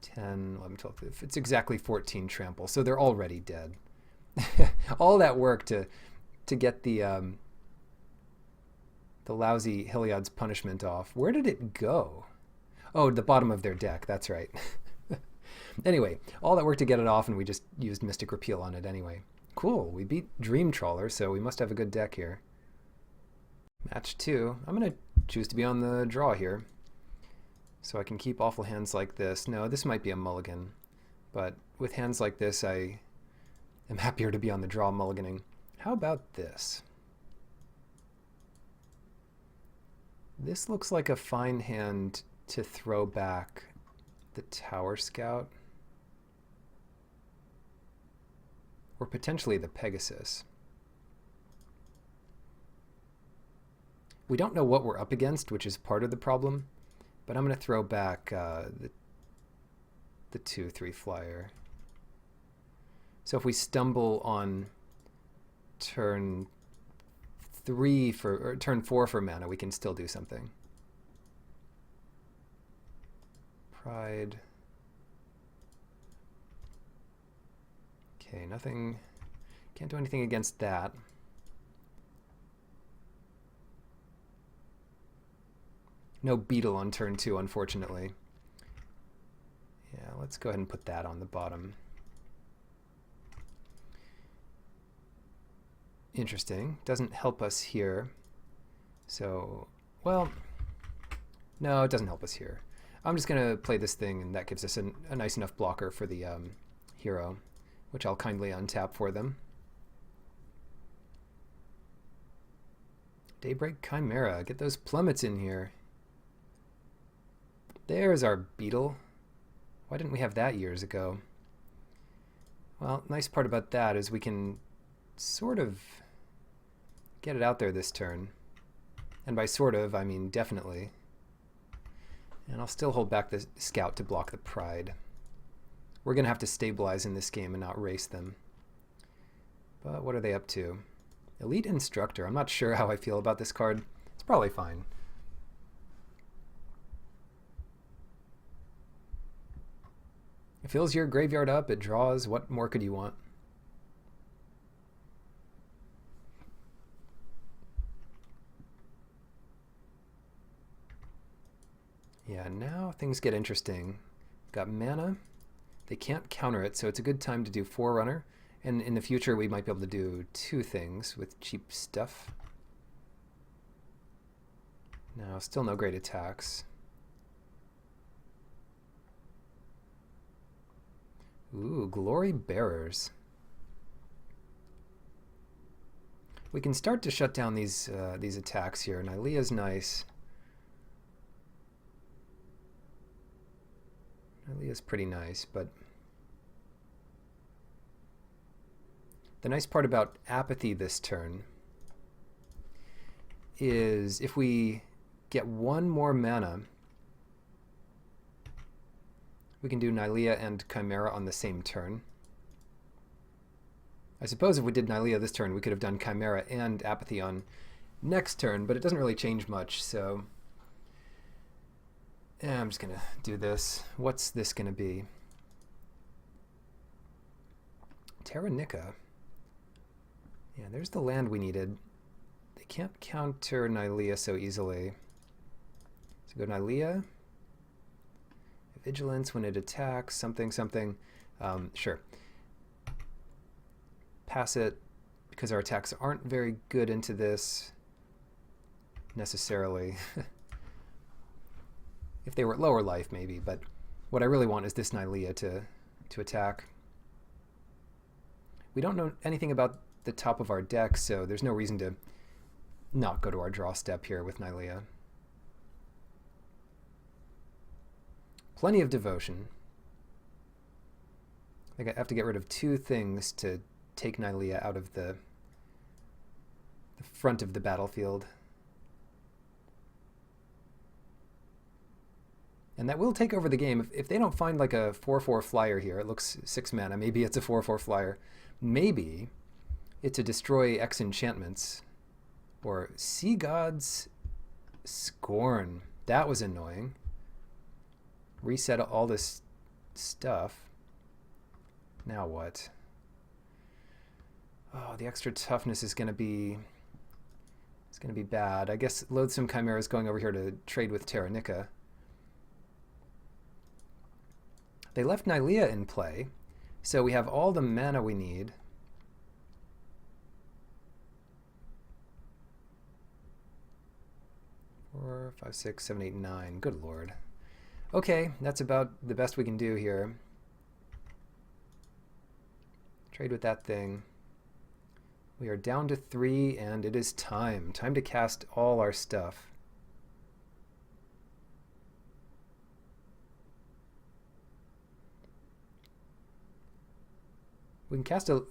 10, 11, 12. It's exactly 14 trample, so they're already dead. All that work to get the lousy Heliod's punishment off. Where did it go? Oh, the bottom of their deck. That's right. Anyway, all that work to get it off, and we just used Mystic Repeal on it anyway. Cool. We beat Dream Trawler, so we must have a good deck here. Match 2. I'm going to choose to be on the draw here, so I can keep awful hands like this. No, this might be a mulligan, but with hands like this, I am happier to be on the draw mulliganing. How about this? This looks like a fine hand to throw back the Tower Scout, or potentially the Pegasus. We don't know what we're up against, which is part of the problem, but I'm going to throw back the 2/3 flyer. So if we stumble on turn 3 or turn 4 for mana, we can still do something. Pride. Okay, nothing. Can't do anything against that. No beetle on turn 2, unfortunately. Yeah, let's go ahead and put that on the bottom. Interesting. Doesn't help us here. So, well, no, it doesn't help us here. I'm just going to play this thing, and that gives us a nice enough blocker for the hero, which I'll kindly untap for them. Daybreak Chimera. Get those plummets in here. There's our beetle. Why didn't we have that years ago? Well, nice part about that is we can sort of get it out there this turn. And by sort of, I mean definitely. And I'll still hold back the scout to block the pride. We're going to have to stabilize in this game and not race them. But what are they up to? Elite Instructor. I'm not sure how I feel about this card. It's probably fine. It fills your graveyard up, it draws. What more could you want? Yeah, now things get interesting. Got mana. They can't counter it, so it's a good time to do Forerunner. And in the future, we might be able to do 2 things with cheap stuff. No, still no great attacks. Ooh, Glory Bearers. We can start to shut down these attacks here. Nylea's nice. Nylea's pretty nice, but the nice part about Apathy this turn is if we get one more mana, we can do Nylea and Chimera on the same turn. I suppose if we did Nylea this turn, we could have done Chimera and Apathy on next turn, but it doesn't really change much, so yeah, I'm just going to do this. What's this going to be? Terranica. Yeah, there's the land we needed. They can't counter Nylea so easily. So go Nylea. Vigilance when it attacks, something. Sure. Pass it, because our attacks aren't very good into this necessarily. If they were at lower life, maybe, but what I really want is this Nylea to attack. We don't know anything about the top of our deck, so there's no reason to not go to our draw step here with Nylea. Plenty of devotion. I think I have to get rid of two things to take Nylea out of the front of the battlefield. And that will take over the game. If they don't find like a 4/4 flyer here, it looks 6 mana, maybe it's a 4/4 flyer. Maybe it's a destroy X enchantments. Or Sea God's Scorn. That was annoying. Reset all this stuff. Now what? Oh, the extra toughness is going to be... It's going to be bad. I guess Loathsome Chimera is going over here to trade with Terranica. They left Nylea in play, so we have all the mana we need. Four, 5, 6, 7, 8, 9. Good lord. Okay, that's about the best we can do here. Trade with that thing. We are down to 3, and it is time. Time to cast all our stuff. We can cast a...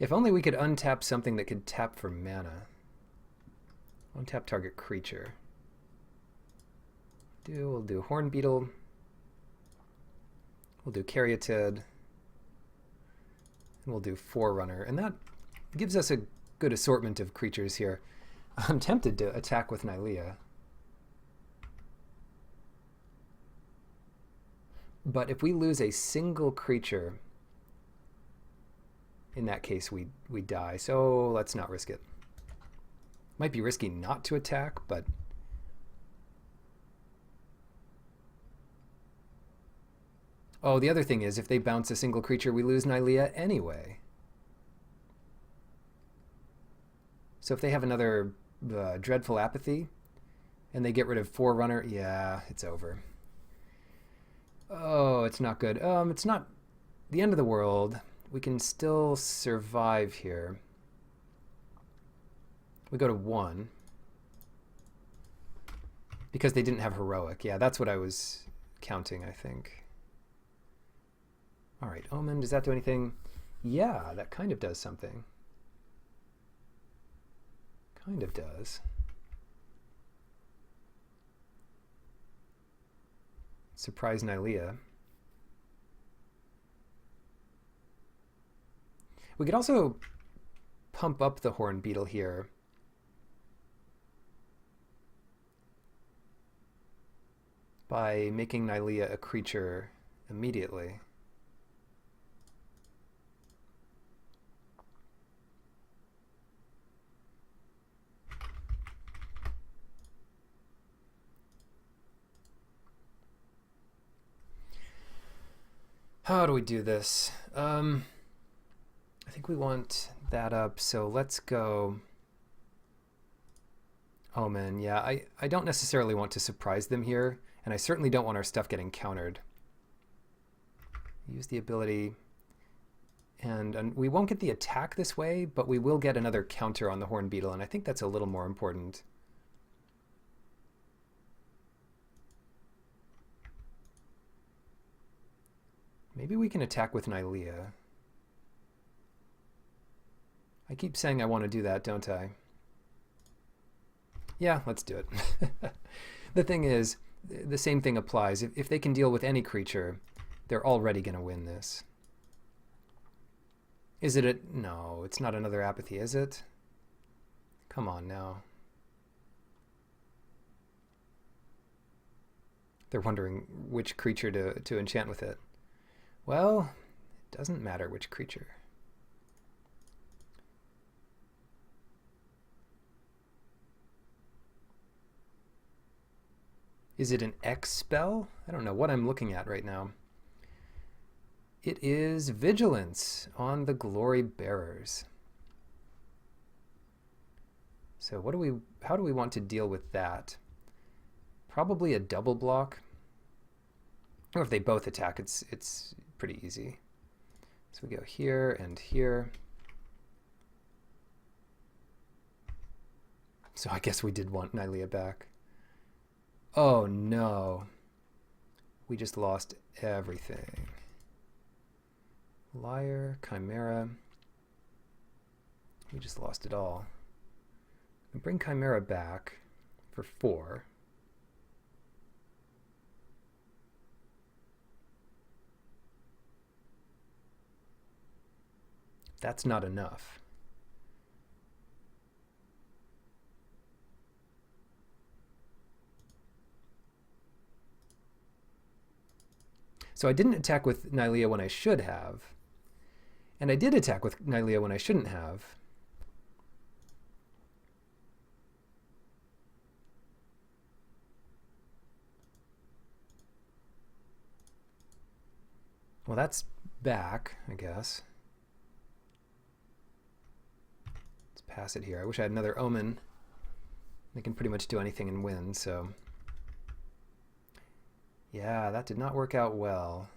If only we could untap something that could tap for mana. Untap target creature. We'll do Horn Beetle. We'll do Caryatid. And we'll do Forerunner. And that gives us a good assortment of creatures here. I'm tempted to attack with Nylea. But if we lose a single creature, in that case we die. So let's not risk it. Might be risky not to attack, but... Oh, the other thing is, if they bounce a single creature, we lose Nylea anyway. So if they have another Dreadful Apathy, and they get rid of Forerunner, yeah, it's over. Oh, it's not good. It's not the end of the world. We can still survive here. We go to 1. Because they didn't have Heroic. Yeah, that's what I was counting, I think. All right, Omen, does that do anything? Yeah, that kind of does something. Kind of does. Surprise Nylea. We could also pump up the Horn Beetle here. By making Nylea a creature immediately. How do we do this? I think we want that up, so let's go Omen. Yeah, I don't necessarily want to surprise them here, and I certainly don't want our stuff getting countered. Use the ability, and we won't get the attack this way, but we will get another counter on the Horn Beetle, and I think that's a little more important. Maybe we can attack with Nylea. I keep saying I want to do that, don't I? Yeah, let's do it. The thing is, the same thing applies. If they can deal with any creature, they're already going to win this. Is it a... No, it's not another apathy, is it? Come on now. They're wondering which creature to enchant with it. Well, it doesn't matter which creature. Is it an X spell? I don't know what I'm looking at right now. It is Vigilance on the Glory Bearers. So how do we want to deal with that? Probably a double block. Or if they both attack, it's pretty easy. So we go here and here. So I guess we did want Nylea back. Oh no. We just lost everything. Liar, Chimera. We just lost it all. We bring Chimera back for 4. That's not enough. So I didn't attack with Nylea when I should have. And I did attack with Nylea when I shouldn't have. Well, that's back, I guess. Let's pass it here. I wish I had another Omen. They can pretty much do anything and win, so... Yeah, that did not work out well.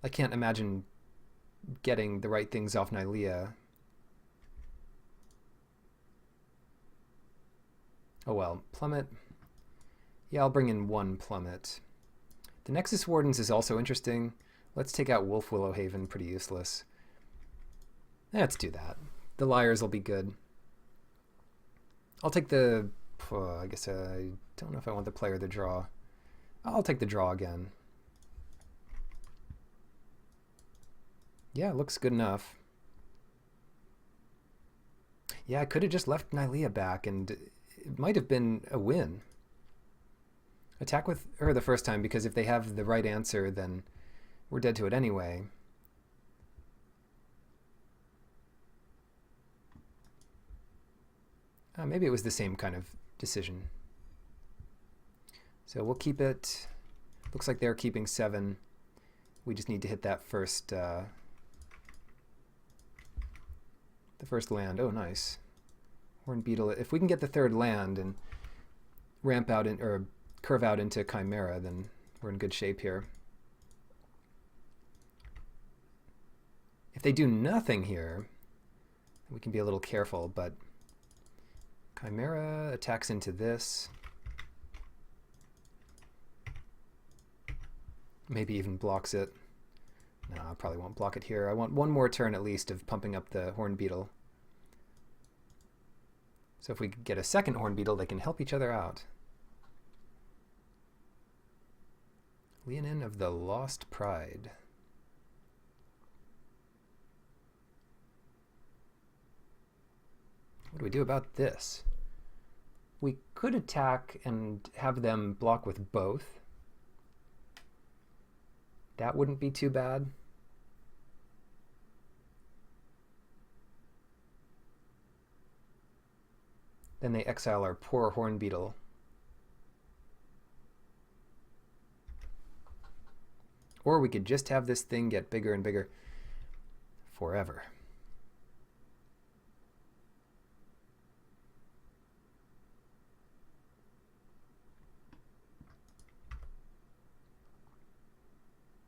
I can't imagine getting the right things off Nylea. Oh well, Plummet. Yeah, I'll bring in 1 Plummet. The Nexus Wardens is also interesting. Let's take out Wolf Willowhaven, pretty useless. Let's do that. The Liars will be good. I'll take the... I guess I don't know if I want the play or the draw. I'll take the draw again. Yeah, it looks good enough. Yeah, I could have just left Nylea back, and it might have been a win. Attack with her the first time, because if they have the right answer, then we're dead to it anyway. Maybe it was the same kind of decision. So we'll keep it. Looks like they're keeping 7. We just need to hit that first... the first land. Oh, nice. Horn Beetle. If we can get the 3rd land and ramp out or curve out into Chimera, then we're in good shape here. If they do nothing here, we can be a little careful, but Chimera attacks into this. Maybe even blocks it. No, I probably won't block it here. I want 1 more turn at least of pumping up the Horn Beetle. So if we get a second Horn Beetle, they can help each other out. Leonin of the Lost Pride. What do we do about this? We could attack and have them block with both. That wouldn't be too bad. Then they exile our poor Horn Beetle. Or we could just have this thing get bigger and bigger forever.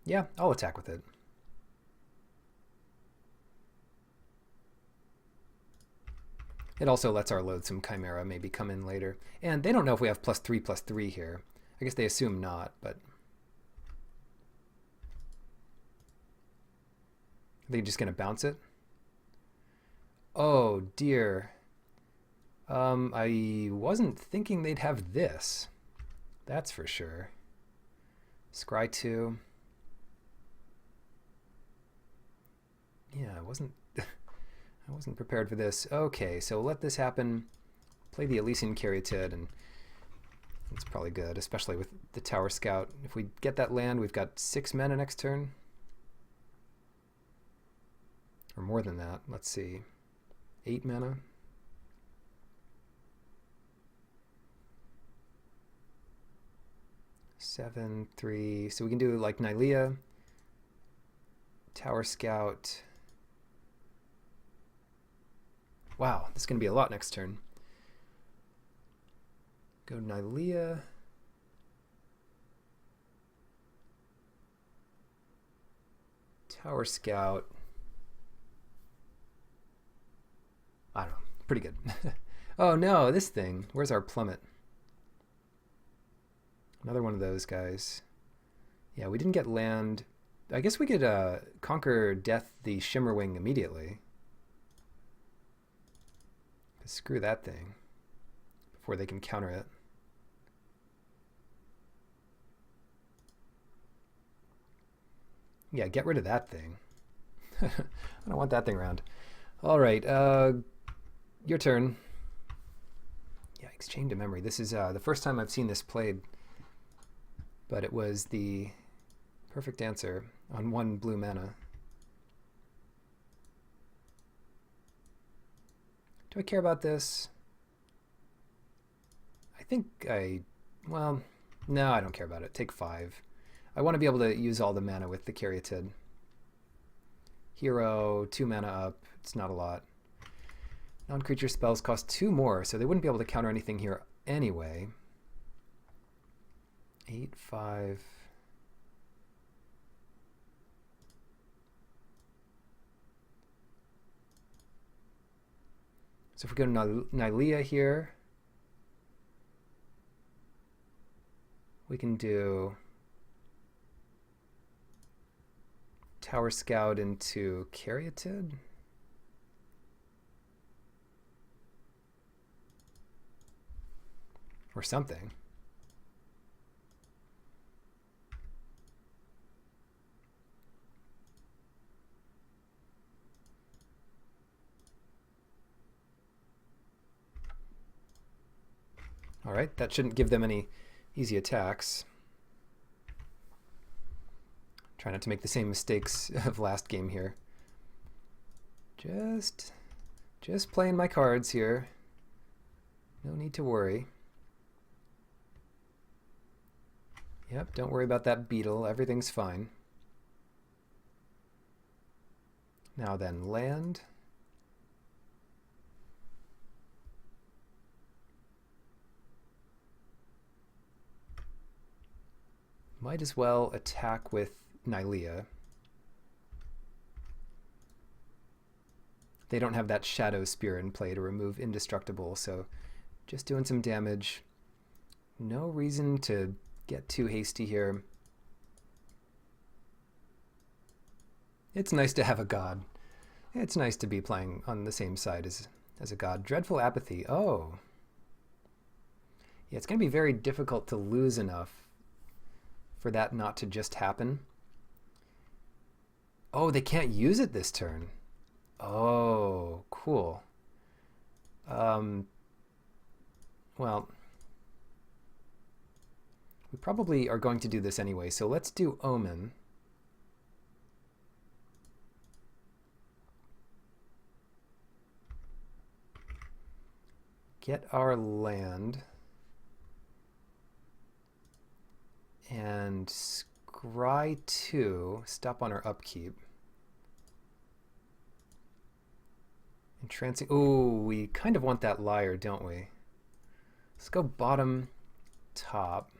Yeah, I'll attack with it. It also lets our loathsome Chimera maybe come in later. And they don't know if we have +3/+3 here. I guess they assume not, but... they just going to bounce it? Oh, dear. I wasn't thinking they'd have this. That's for sure. Scry 2. Yeah, I wasn't prepared for this. Okay, so let this happen. Play the Elysian Caryatid, and it's probably good, especially with the Tower Scout. If we get that land, we've got 6 mana next turn. Or more than that. Let's see. 8 mana. Seven, 3. So we can do like Nylea, Tower Scout. Wow, this is going to be a lot next turn. Go Nylea. Tower Scout. I don't know. Pretty good. Oh no, this thing. Where's our plummet? Another one of those guys. Yeah, we didn't get land. I guess we could conquer Death the Shimmerwing immediately. Screw that thing before they can counter it. Yeah, get rid of that thing. I don't want that thing around. All right, your turn. Yeah, Exchange of Memory. This is the first time I've seen this played, but it was the perfect answer on 1 blue mana. Do I care about this? I think well, no, I don't care about it. Take 5. I want to be able to use all the mana with the Caryatid. Hero, 2 mana up. It's not a lot. Non-creature spells cost 2 more, so they wouldn't be able to counter anything here anyway. 8, 5. So if we go to Nylea here, we can do Tower Scout into Caryatid. Or something. All right, that shouldn't give them any easy attacks. Try not to make the same mistakes of last game here. Just playing my cards here. No need to worry. Yep, don't worry about that beetle. Everything's fine. Now then, land. Might as well attack with Nylea. They don't have that Shadow Spear in play to remove Indestructible, so just doing some damage. No reason to get too hasty here. It's nice to have a god. It's nice to be playing on the same side as a god. Dreadful Apathy. Oh. Yeah, it's going to be very difficult to lose enough for that not to just happen. Oh, they can't use it this turn. Oh, cool. Well, we probably are going to do this anyway, so let's do Omen. Get our land. And scry 2, stop on our upkeep. Entrancing. Ooh, we kind of want that Liar, don't we? Let's go bottom, top.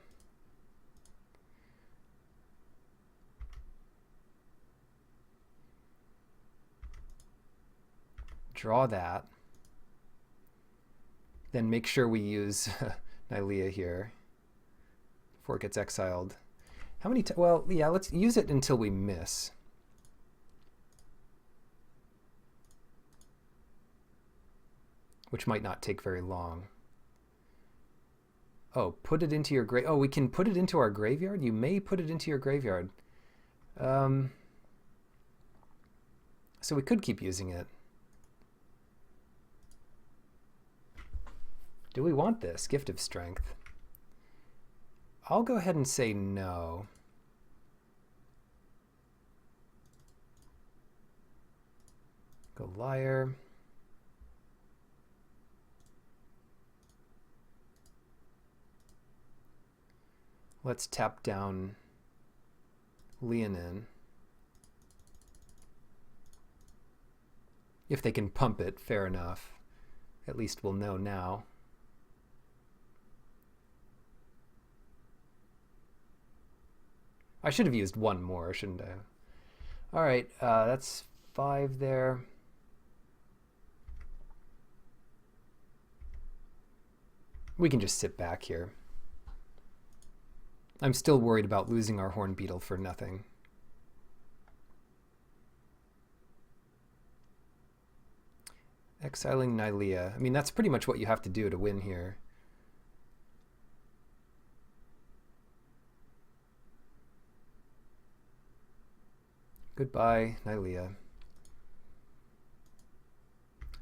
Draw that. Then make sure we use Nylea here before it gets exiled. How many well, yeah, let's use it until we miss. which might not take very long. Oh, put it into your grave. Oh, we can put it into our graveyard? You may put it into your graveyard. So we could keep using it. Do we want this? Gift of Strength. I'll go ahead and say no. Go Liar. Let's tap down Leonin. If they can pump it, fair enough. At least we'll know now. I should have used one more, shouldn't I? All right, that's 5 there. We can just sit back here. I'm still worried about losing our Horn Beetle for nothing. Exiling Nylea. I mean, that's pretty much what you have to do to win here. Goodbye, Nylea.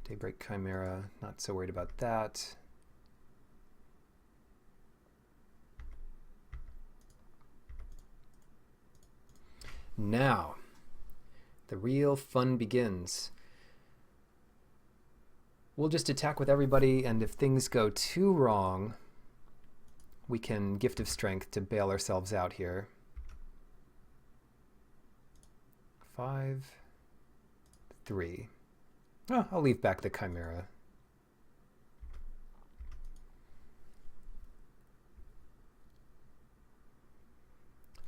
Daybreak Chimera, not so worried about that. Now, the real fun begins. We'll just attack with everybody, and if things go too wrong, we can Gift of Strength to bail ourselves out here. 5, 3. Oh, I'll leave back the Chimera.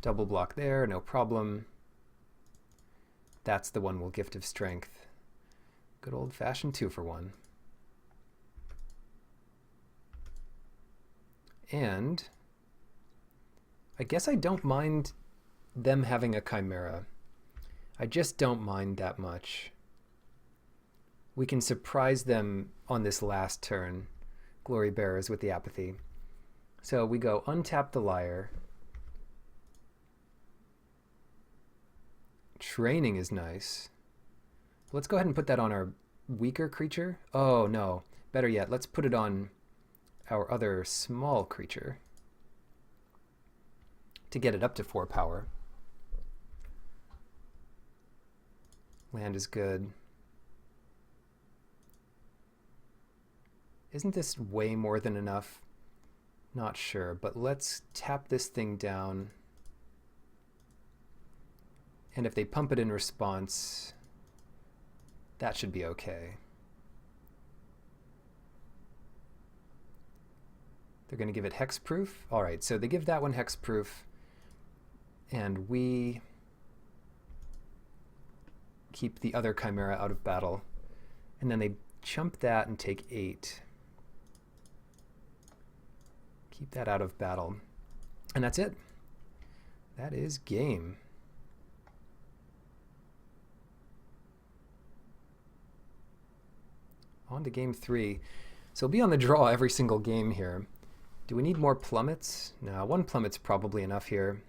Double block there, no problem. That's the one we'll Gift of Strength. Good old-fashioned 2-for-1. And I guess I don't mind them having a Chimera. I just don't mind that much. We can surprise them on this last turn, Glory Bearers with the Apathy. So we go untap the Liar. Training is nice. Let's go ahead and put that on our weaker creature. Oh no, better yet, let's put it on our other small creature to get it up to 4 power. Land is good. Isn't this way more than enough? Not sure, but let's tap this thing down. And if they pump it in response, that should be okay. They're going to give it hexproof. All right, so they give that one hexproof, and we keep the other Chimera out of battle. And then they chump that and take 8. Keep that out of battle. And that's it. That is game. On to game 3. So we'll be on the draw every single game here. Do we need more plummets? No, 1 plummet's probably enough here.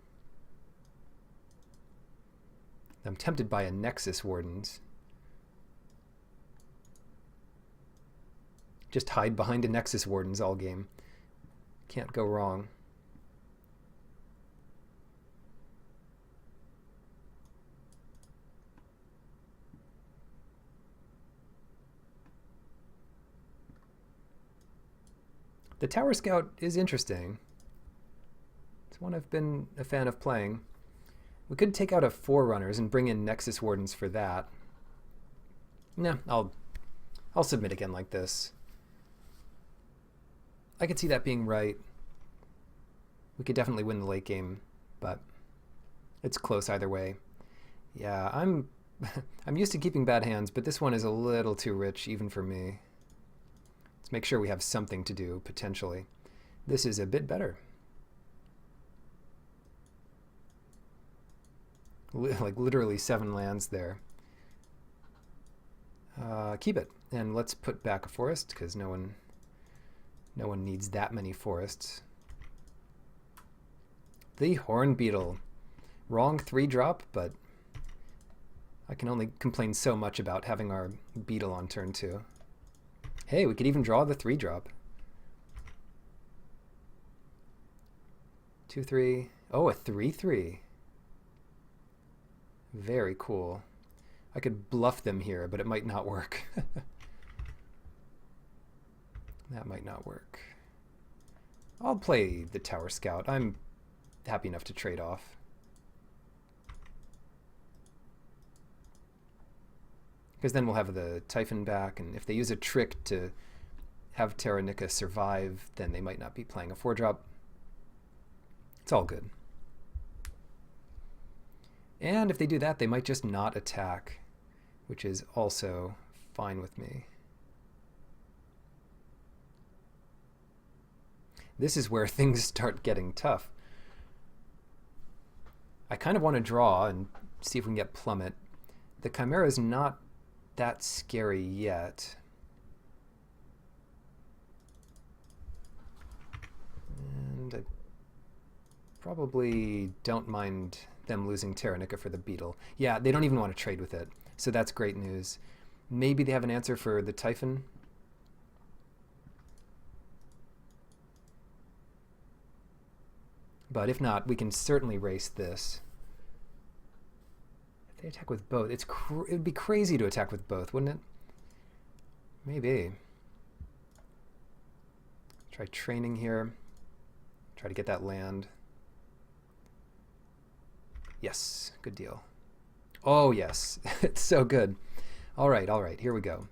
I'm tempted by a Nexus Wardens. Just hide behind a Nexus Wardens all game. Can't go wrong. The Tower Scout is interesting. It's one I've been a fan of playing. We could take out a Forerunners and bring in Nexus Wardens for that. Nah, I'll submit again like this. I could see that being right. We could definitely win the late game, but it's close either way. Yeah, I'm used to keeping bad hands, but this one is a little too rich even for me. Let's make sure we have something to do, potentially. This is a bit better. Like literally 7 lands there. Keep it. And let's put back a forest, because no one needs that many forests. The horn beetle. Wrong 3-drop, but I can only complain so much about having our beetle on turn 2. Hey, we could even draw the 3-drop. 2-3. Oh, a 3-3. Very cool. I could bluff them here, but it might not work. That might not work. I'll play the Tower Scout. I'm happy enough to trade off. Because then we'll have the Typhon back, and if they use a trick to have Terranica survive, then they might not be playing a 4-drop. It's all good. And if they do that, they might just not attack, which is also fine with me. This is where things start getting tough. I kind of want to draw and see if we can get Plummet. The Chimera is not that scary yet. And I probably don't mind them losing Terranica for the beetle. Yeah, they don't even want to trade with it, so that's great news. Maybe they have an answer for the Typhon. But if not, we can certainly race this. If they attack with both, it would be crazy to attack with both, wouldn't it? Maybe. Try training here. Try to get that land. Yes, good deal. Oh, yes. It's so good. All right, here we go.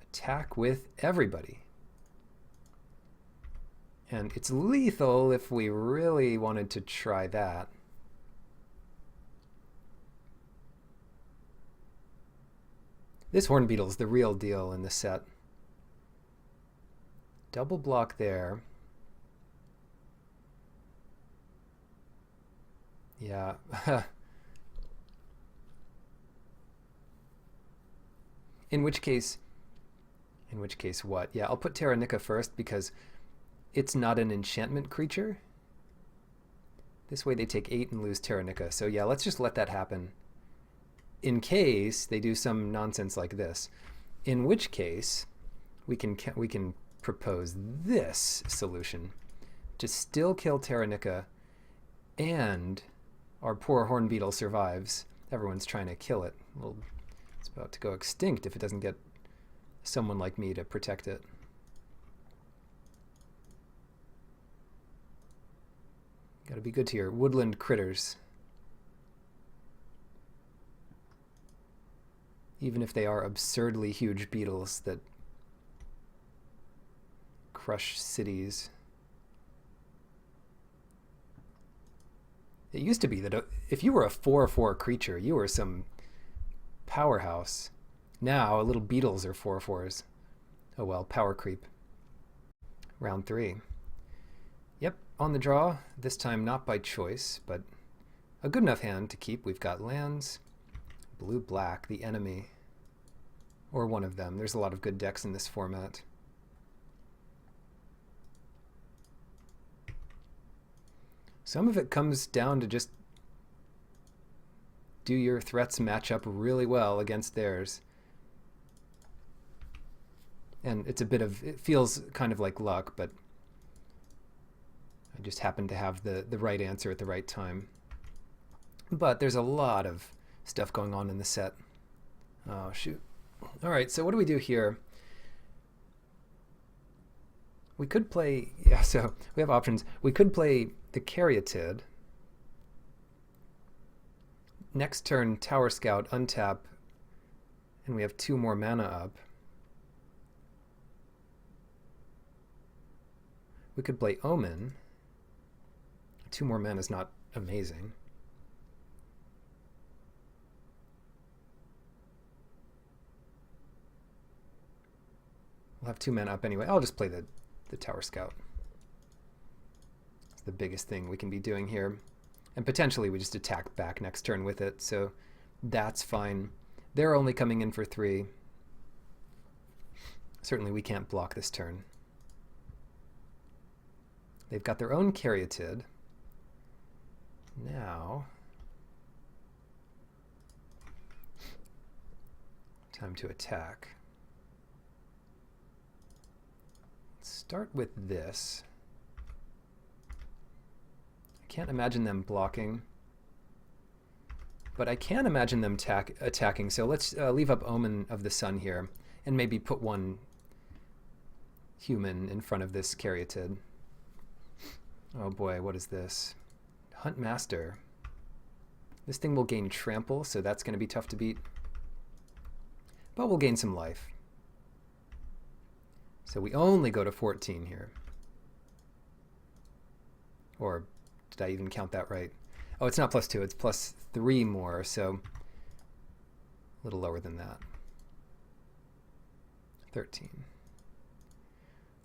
Attack with everybody. And it's lethal if we really wanted to try that. This horn beetle is the real deal in the set. Double block there. Yeah. In which case what? Yeah, I'll put Terranica first because it's not an enchantment creature. This way they take 8 and lose Terranica. So yeah, let's just let that happen. In case they do some nonsense like this. In which case, we can propose this solution. To still kill Terranica, and our poor horn beetle survives. Everyone's trying to kill it. Well, it's about to go extinct if it doesn't get someone like me to protect it. Gotta be good to your woodland critters. Even if they are absurdly huge beetles that crush cities. It used to be that if you were a 4/4 creature, you were some powerhouse. Now, little beetles are 4/4s. Oh well, power creep. Round 3. Yep, on the draw, this time not by choice, but a good enough hand to keep. We've got lands, blue-black, the enemy, or one of them. There's a lot of good decks in this format. Some of it comes down to just do your threats match up really well against theirs. And it's it feels kind of like luck, but I just happen to have the right answer at the right time. But there's a lot of stuff going on in the set. Oh, shoot. All right, so what do we do here? We could play, yeah, so we have options. We could play the Caryatid. Next turn, Tower Scout, untap, and we have 2 more mana up. We could play Omen. 2 more mana is not amazing. We'll have 2 mana up anyway. I'll just play the Tower Scout. It's the biggest thing we can be doing here. And potentially we just attack back next turn with it, so that's fine. They're only coming in for 3. Certainly we can't block this turn. They've got their own Caryatid. Now, time to attack. Let's start with this. I can't imagine them blocking, but I can imagine them attacking. So let's leave up Omen of the Sun here and maybe put one human in front of this Caryatid. Oh boy, what is this? Hunt Master. This thing will gain trample, so that's going to be tough to beat. But we'll gain some life. So we only go to 14 here. Or did I even count that right? Oh, it's not +2, it's +3 more, so a little lower than that. 13.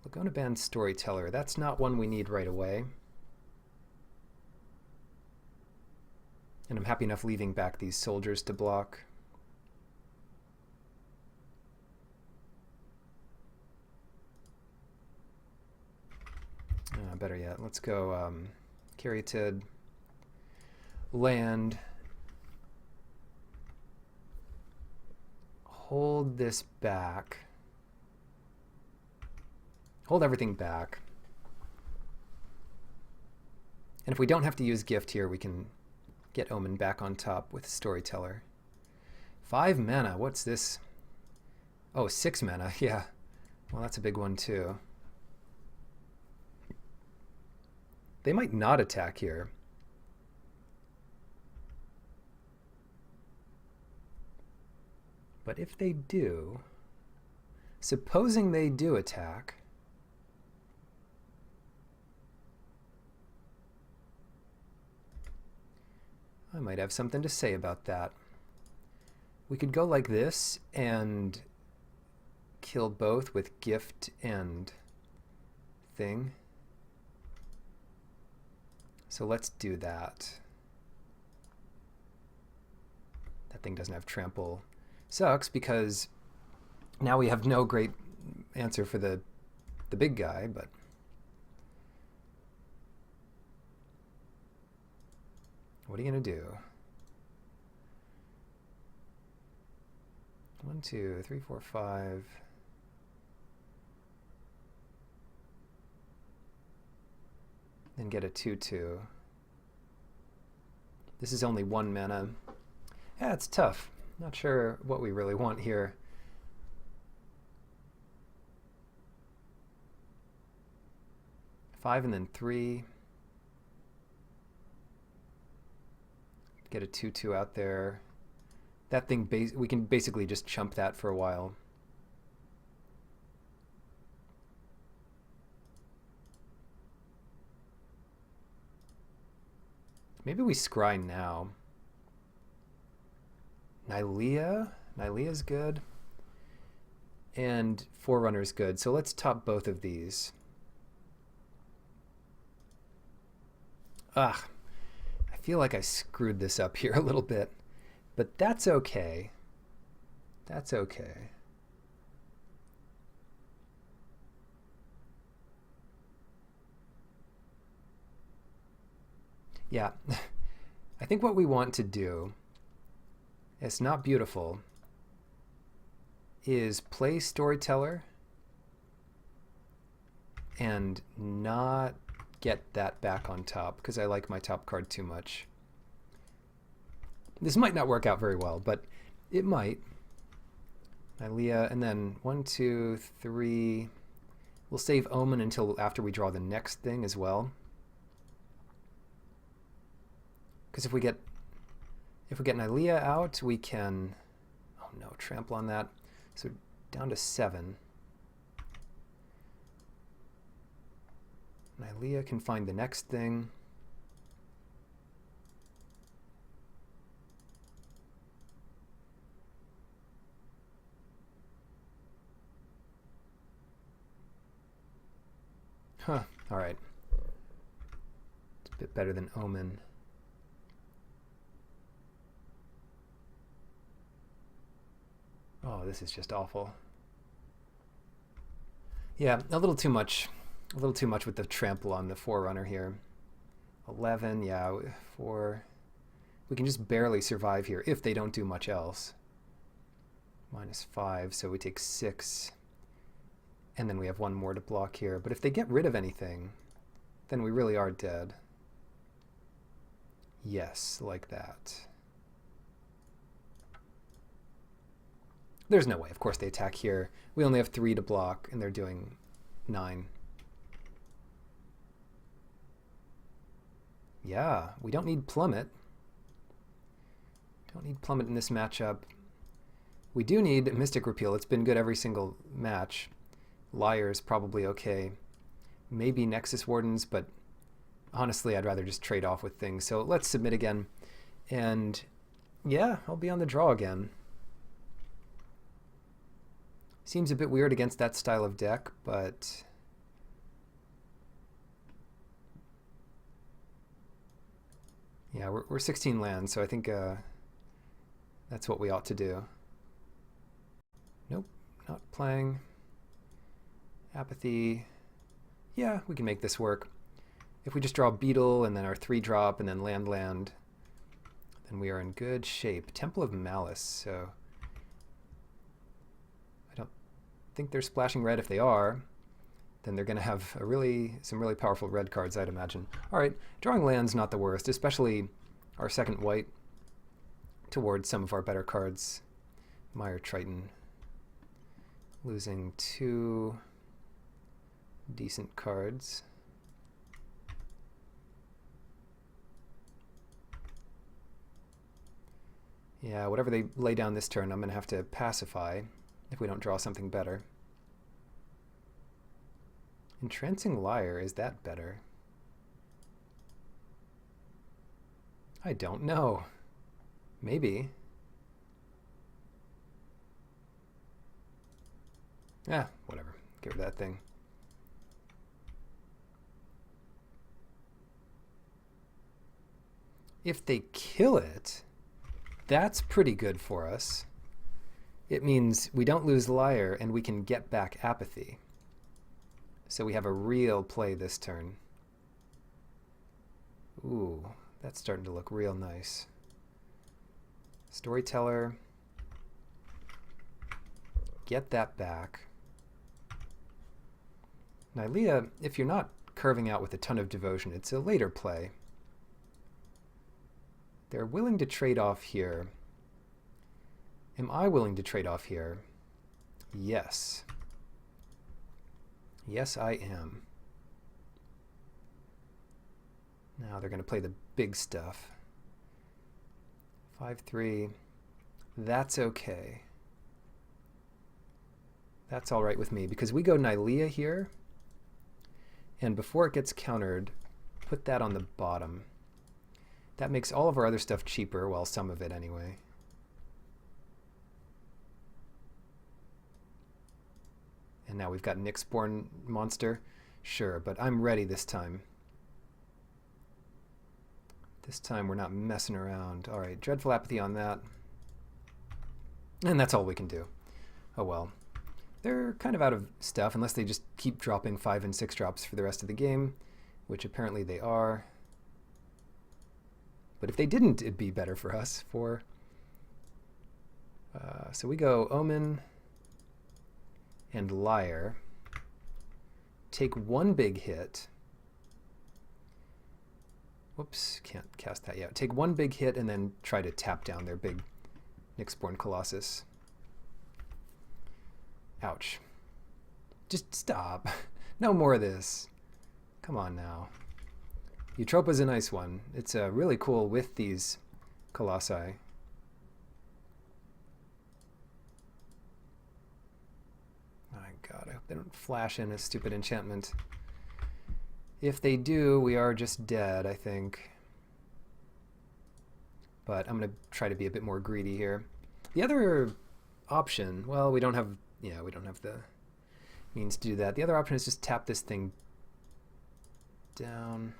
Laguna Band Storyteller. That's not one we need right away. And I'm happy enough leaving back these soldiers to block. Better yet, let's go Caryatid, land, hold this back, hold everything back. And if we don't have to use gift here, we can get Omen back on top with Storyteller. 5 mana, what's this? Oh, 6 mana, yeah. Well, that's a big one too. They might not attack here. But if they do, supposing they do attack, I might have something to say about that. We could go like this and kill both with gift and thing. So let's do that. That thing doesn't have trample. Sucks because now we have no great answer for the big guy, but what are you gonna do? 1, 2, 3, 4, 5. Then get a 2/2. This is only 1 mana. Yeah, it's tough. Not sure what we really want here. Five and then 3. Get a 2/2 out there. That thing, we can basically just chump that for a while. Maybe we scry now. Nylea's good. And Forerunner's good. So let's top both of these. I feel like I screwed this up here a little bit. But that's okay. That's okay. Yeah, I think what we want to do, it's not beautiful, is play Storyteller and not get that back on top, because I like my top card too much. This might not work out very well, but it might. Nylea, and then 1, 2, 3. We'll save Omen until after we draw the next thing as well. Because if we get Nylea out, we can, oh no, trample on that. So down to 7. Nylea can find the next thing. Huh, all right. It's a bit better than Omen. Oh, this is just awful. Yeah, a little too much. A little too much with the trample on the Forerunner here. 11, yeah, 4. We can just barely survive here if they don't do much else. -5, so we take 6. And then we have 1 more to block here. But if they get rid of anything, then we really are dead. Yes, like that. There's no way. Of course they attack here. We only have 3 to block, and they're doing 9. Yeah, we don't need Plummet. Don't need Plummet in this matchup. We do need Mystic Repeal. It's been good every single match. Liar's probably okay. Maybe Nexus Wardens, but honestly, I'd rather just trade off with things. So let's submit again. And yeah, I'll be on the draw again. Seems a bit weird against that style of deck, but yeah, we're 16 lands, so I think that's what we ought to do. Nope, not playing. Apathy. Yeah, we can make this work. If we just draw Beetle and then our 3-drop and then land, then we are in good shape. Temple of Malice, so I don't think they're splashing red. If they are, then they're going to have some really powerful red cards, I'd imagine. All right, drawing land's not the worst, especially our second white towards some of our better cards. Mire Triton. Losing 2 decent cards. Yeah, whatever they lay down this turn, I'm going to have to pacify if we don't draw something better. Entrancing Liar, is that better? I don't know. Maybe. Ah, whatever. Get rid of that thing. If they kill it, that's pretty good for us. It means we don't lose Liar and we can get back Apathy. So we have a real play this turn. Ooh, that's starting to look real nice. Storyteller. Get that back. Nylea, if you're not curving out with a ton of devotion, it's a later play. They're willing to trade off here. Am I willing to trade off here? Yes. Yes, I am. Now they're going to play the big stuff. 5-3. That's okay. That's all right with me, because we go Nylea here, and before it gets countered, put that on the bottom. That makes all of our other stuff cheaper, well, some of it anyway. And now we've got Nyxborn monster. Sure, but I'm ready this time. This time we're not messing around. All right, Dreadful Apathy on that. And that's all we can do. Oh well. They're kind of out of stuff unless they just keep dropping 5 and 6 drops for the rest of the game, which apparently they are. But if they didn't, it'd be better for us. So we go Omen and Liar. Take 1 big hit. Whoops, can't cast that yet. Take 1 big hit and then try to tap down their big Nyxborn Colossus. Ouch. Just stop. No more of this. Come on now. Eutropa's a nice one. It's really cool with these Colossi. My god, I hope they don't flash in a stupid enchantment. If they do, we are just dead, I think. But I'm going to try to be a bit more greedy here. The other option, well, we don't have the means to do that. The other option is just tap this thing down.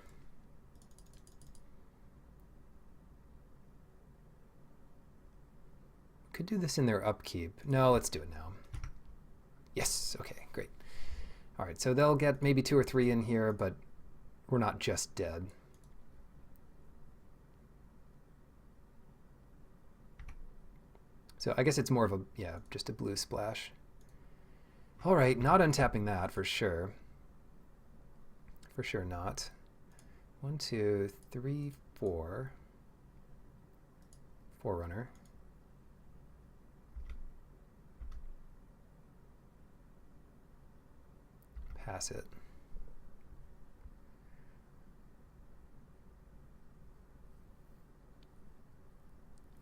Could do this in their upkeep. No, let's do it now. Yes, okay, great. All right, so they'll get maybe 2 or 3 in here, but we're not just dead. So I guess it's more of a, yeah, just a blue splash. All right, not untapping that for sure. For sure not. 1, 2, 3, 4. Forerunner. Pass it.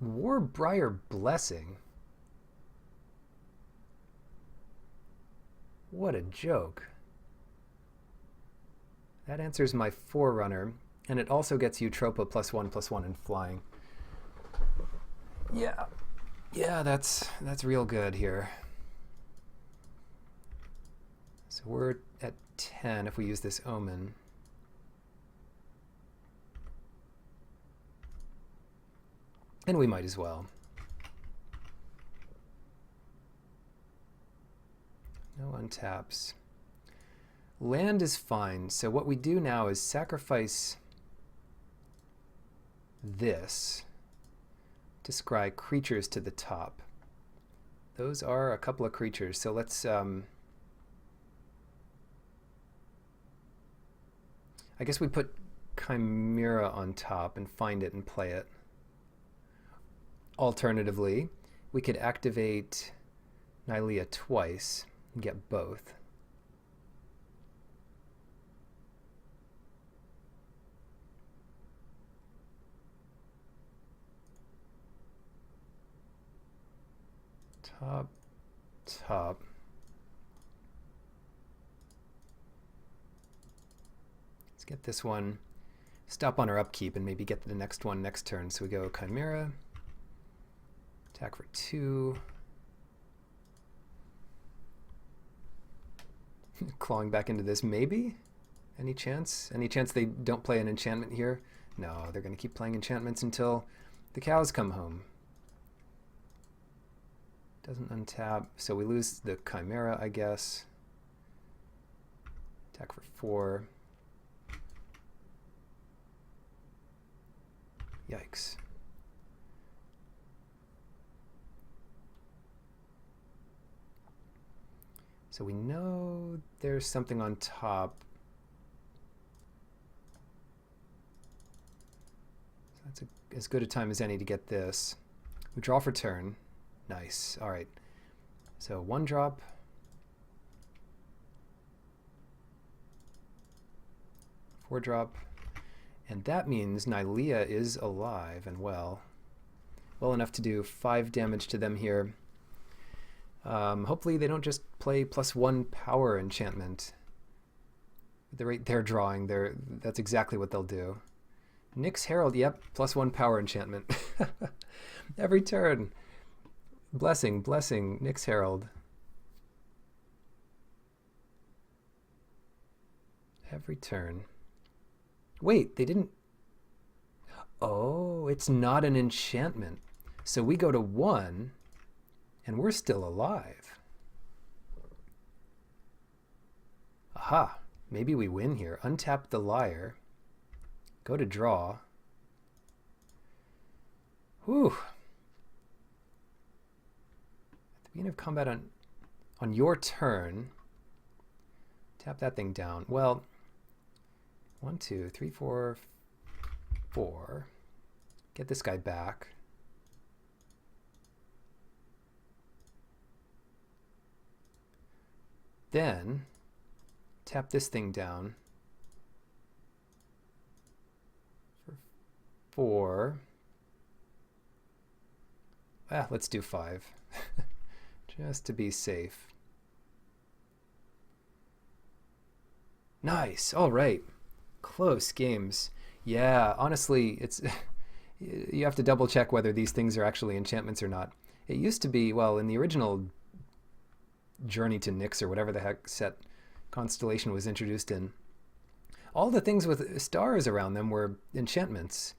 Warbriar Blessing. What a joke. That answers my Forerunner, and it also gets you Tropa +1/+1 in flying. Yeah. Yeah, that's real good here. So we're at 10 if we use this Omen. And we might as well. No untaps. Land is fine. So what we do now is sacrifice this to scry creatures to the top. Those are a couple of creatures. So let's I guess we put Chimera on top and find it and play it. Alternatively, we could activate Nylea twice and get both. Top, top. Let's get this one. Stop on our upkeep and maybe get the next one next turn. So we go Chimera. Attack for 2. Clawing back into this, maybe? Any chance? Any chance they don't play an enchantment here? No, they're going to keep playing enchantments until the cows come home. Doesn't untap, so we lose the Chimera, I guess. Attack for 4. Yikes. So we know there's something on top. So that's as good a time as any to get this. We draw for turn. Nice. All right. So 1 drop. 4 drop. And that means Nylea is alive and well. Well enough to do 5 damage to them here. Hopefully they don't just play +1 power enchantment. At the rate they're drawing, that's exactly what they'll do. Nyx Herald, yep, +1 power enchantment. Every turn. Blessing, blessing, Nyx Herald. Every turn. Wait, they didn't... Oh, it's not an enchantment. So we go to 1... and we're still alive. Aha, maybe we win here. Untap the Liar. Go to draw. Whew. At the beginning of combat on your turn, tap that thing down. Well, 1, 2, 3, 4, 4. Get this guy back. Then tap this thing down for 4. Let's do 5 just to be safe. Nice. All right. Close games. Yeah, honestly, it's you have to double check whether these things are actually enchantments or not. It used to be, well, in the original Journey to Nyx or whatever the heck set constellation was introduced in, all the things with stars around them were enchantments.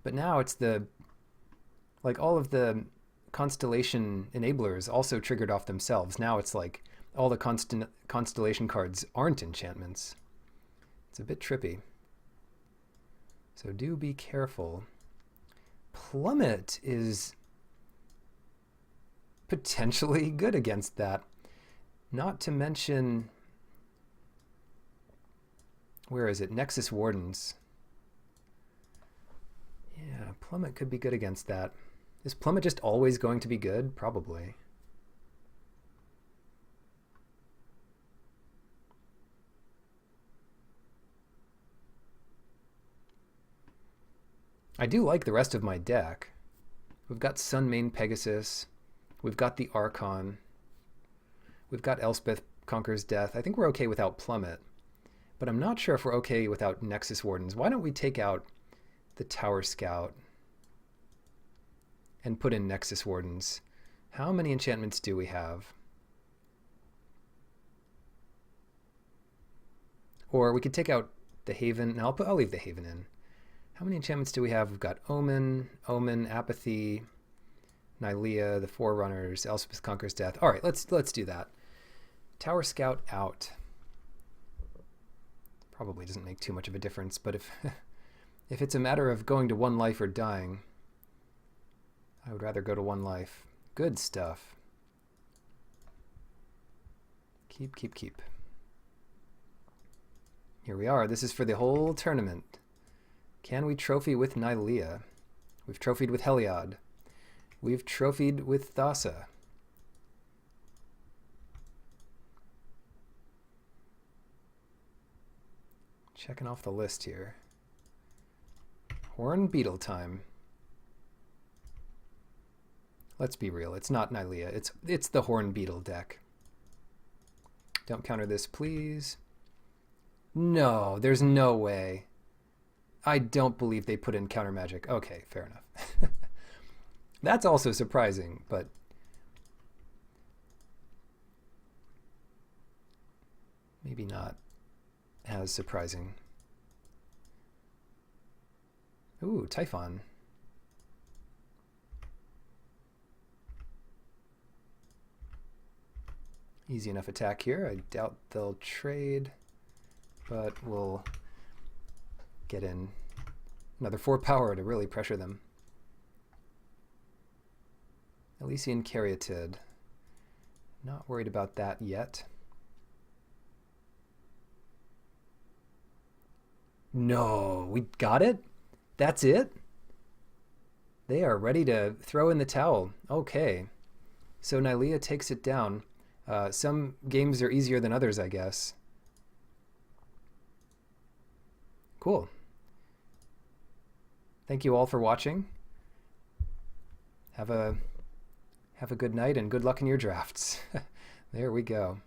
But now it's all of the constellation enablers also triggered off themselves. Now it's like all the constellation cards aren't enchantments. It's a bit trippy. So do be careful. Plummet is potentially good against that. Not to mention, where is it? Nexus Wardens. Yeah, Plummet could be good against that. Is Plummet just always going to be good? Probably. I do like the rest of my deck. We've got Sunmane Pegasus. We've got the Archon. We've got Elspeth Conquers Death. I think we're okay without Plummet. But I'm not sure if we're okay without Nexus Wardens. Why don't we take out the Tower Scout and put in Nexus Wardens? How many enchantments do we have? Or we could take out the Haven. No, I'll leave the Haven in. How many enchantments do we have? We've got Omen, Apathy, Nylea, the Forerunners, Elspeth Conquers Death. All right, let's do that. Tower Scout out. Probably doesn't make too much of a difference, but if if it's a matter of going to 1 life or dying, I would rather go to 1 life. Good stuff. Keep. Here we are. This is for the whole tournament. Can we trophy with Nylea? We've trophied with Heliod. We've trophied with Thassa. Checking off the list here. Horn Beetle time. Let's be real. It's not Nylea. It's the Horn Beetle deck. Don't counter this, please. No, there's no way. I don't believe they put in counter magic. Okay, fair enough. That's also surprising, but maybe not as surprising. Ooh, Typhon. Easy enough attack here. I doubt they'll trade, but we'll get in another 4 power to really pressure them. Elysian Caryatid. Not worried about that yet. No, we got it? That's it? They are ready to throw in the towel. Okay. So Nylea takes it down. Some games are easier than others, I guess. Cool. Thank you all for watching. Have a good night and good luck in your drafts. There we go.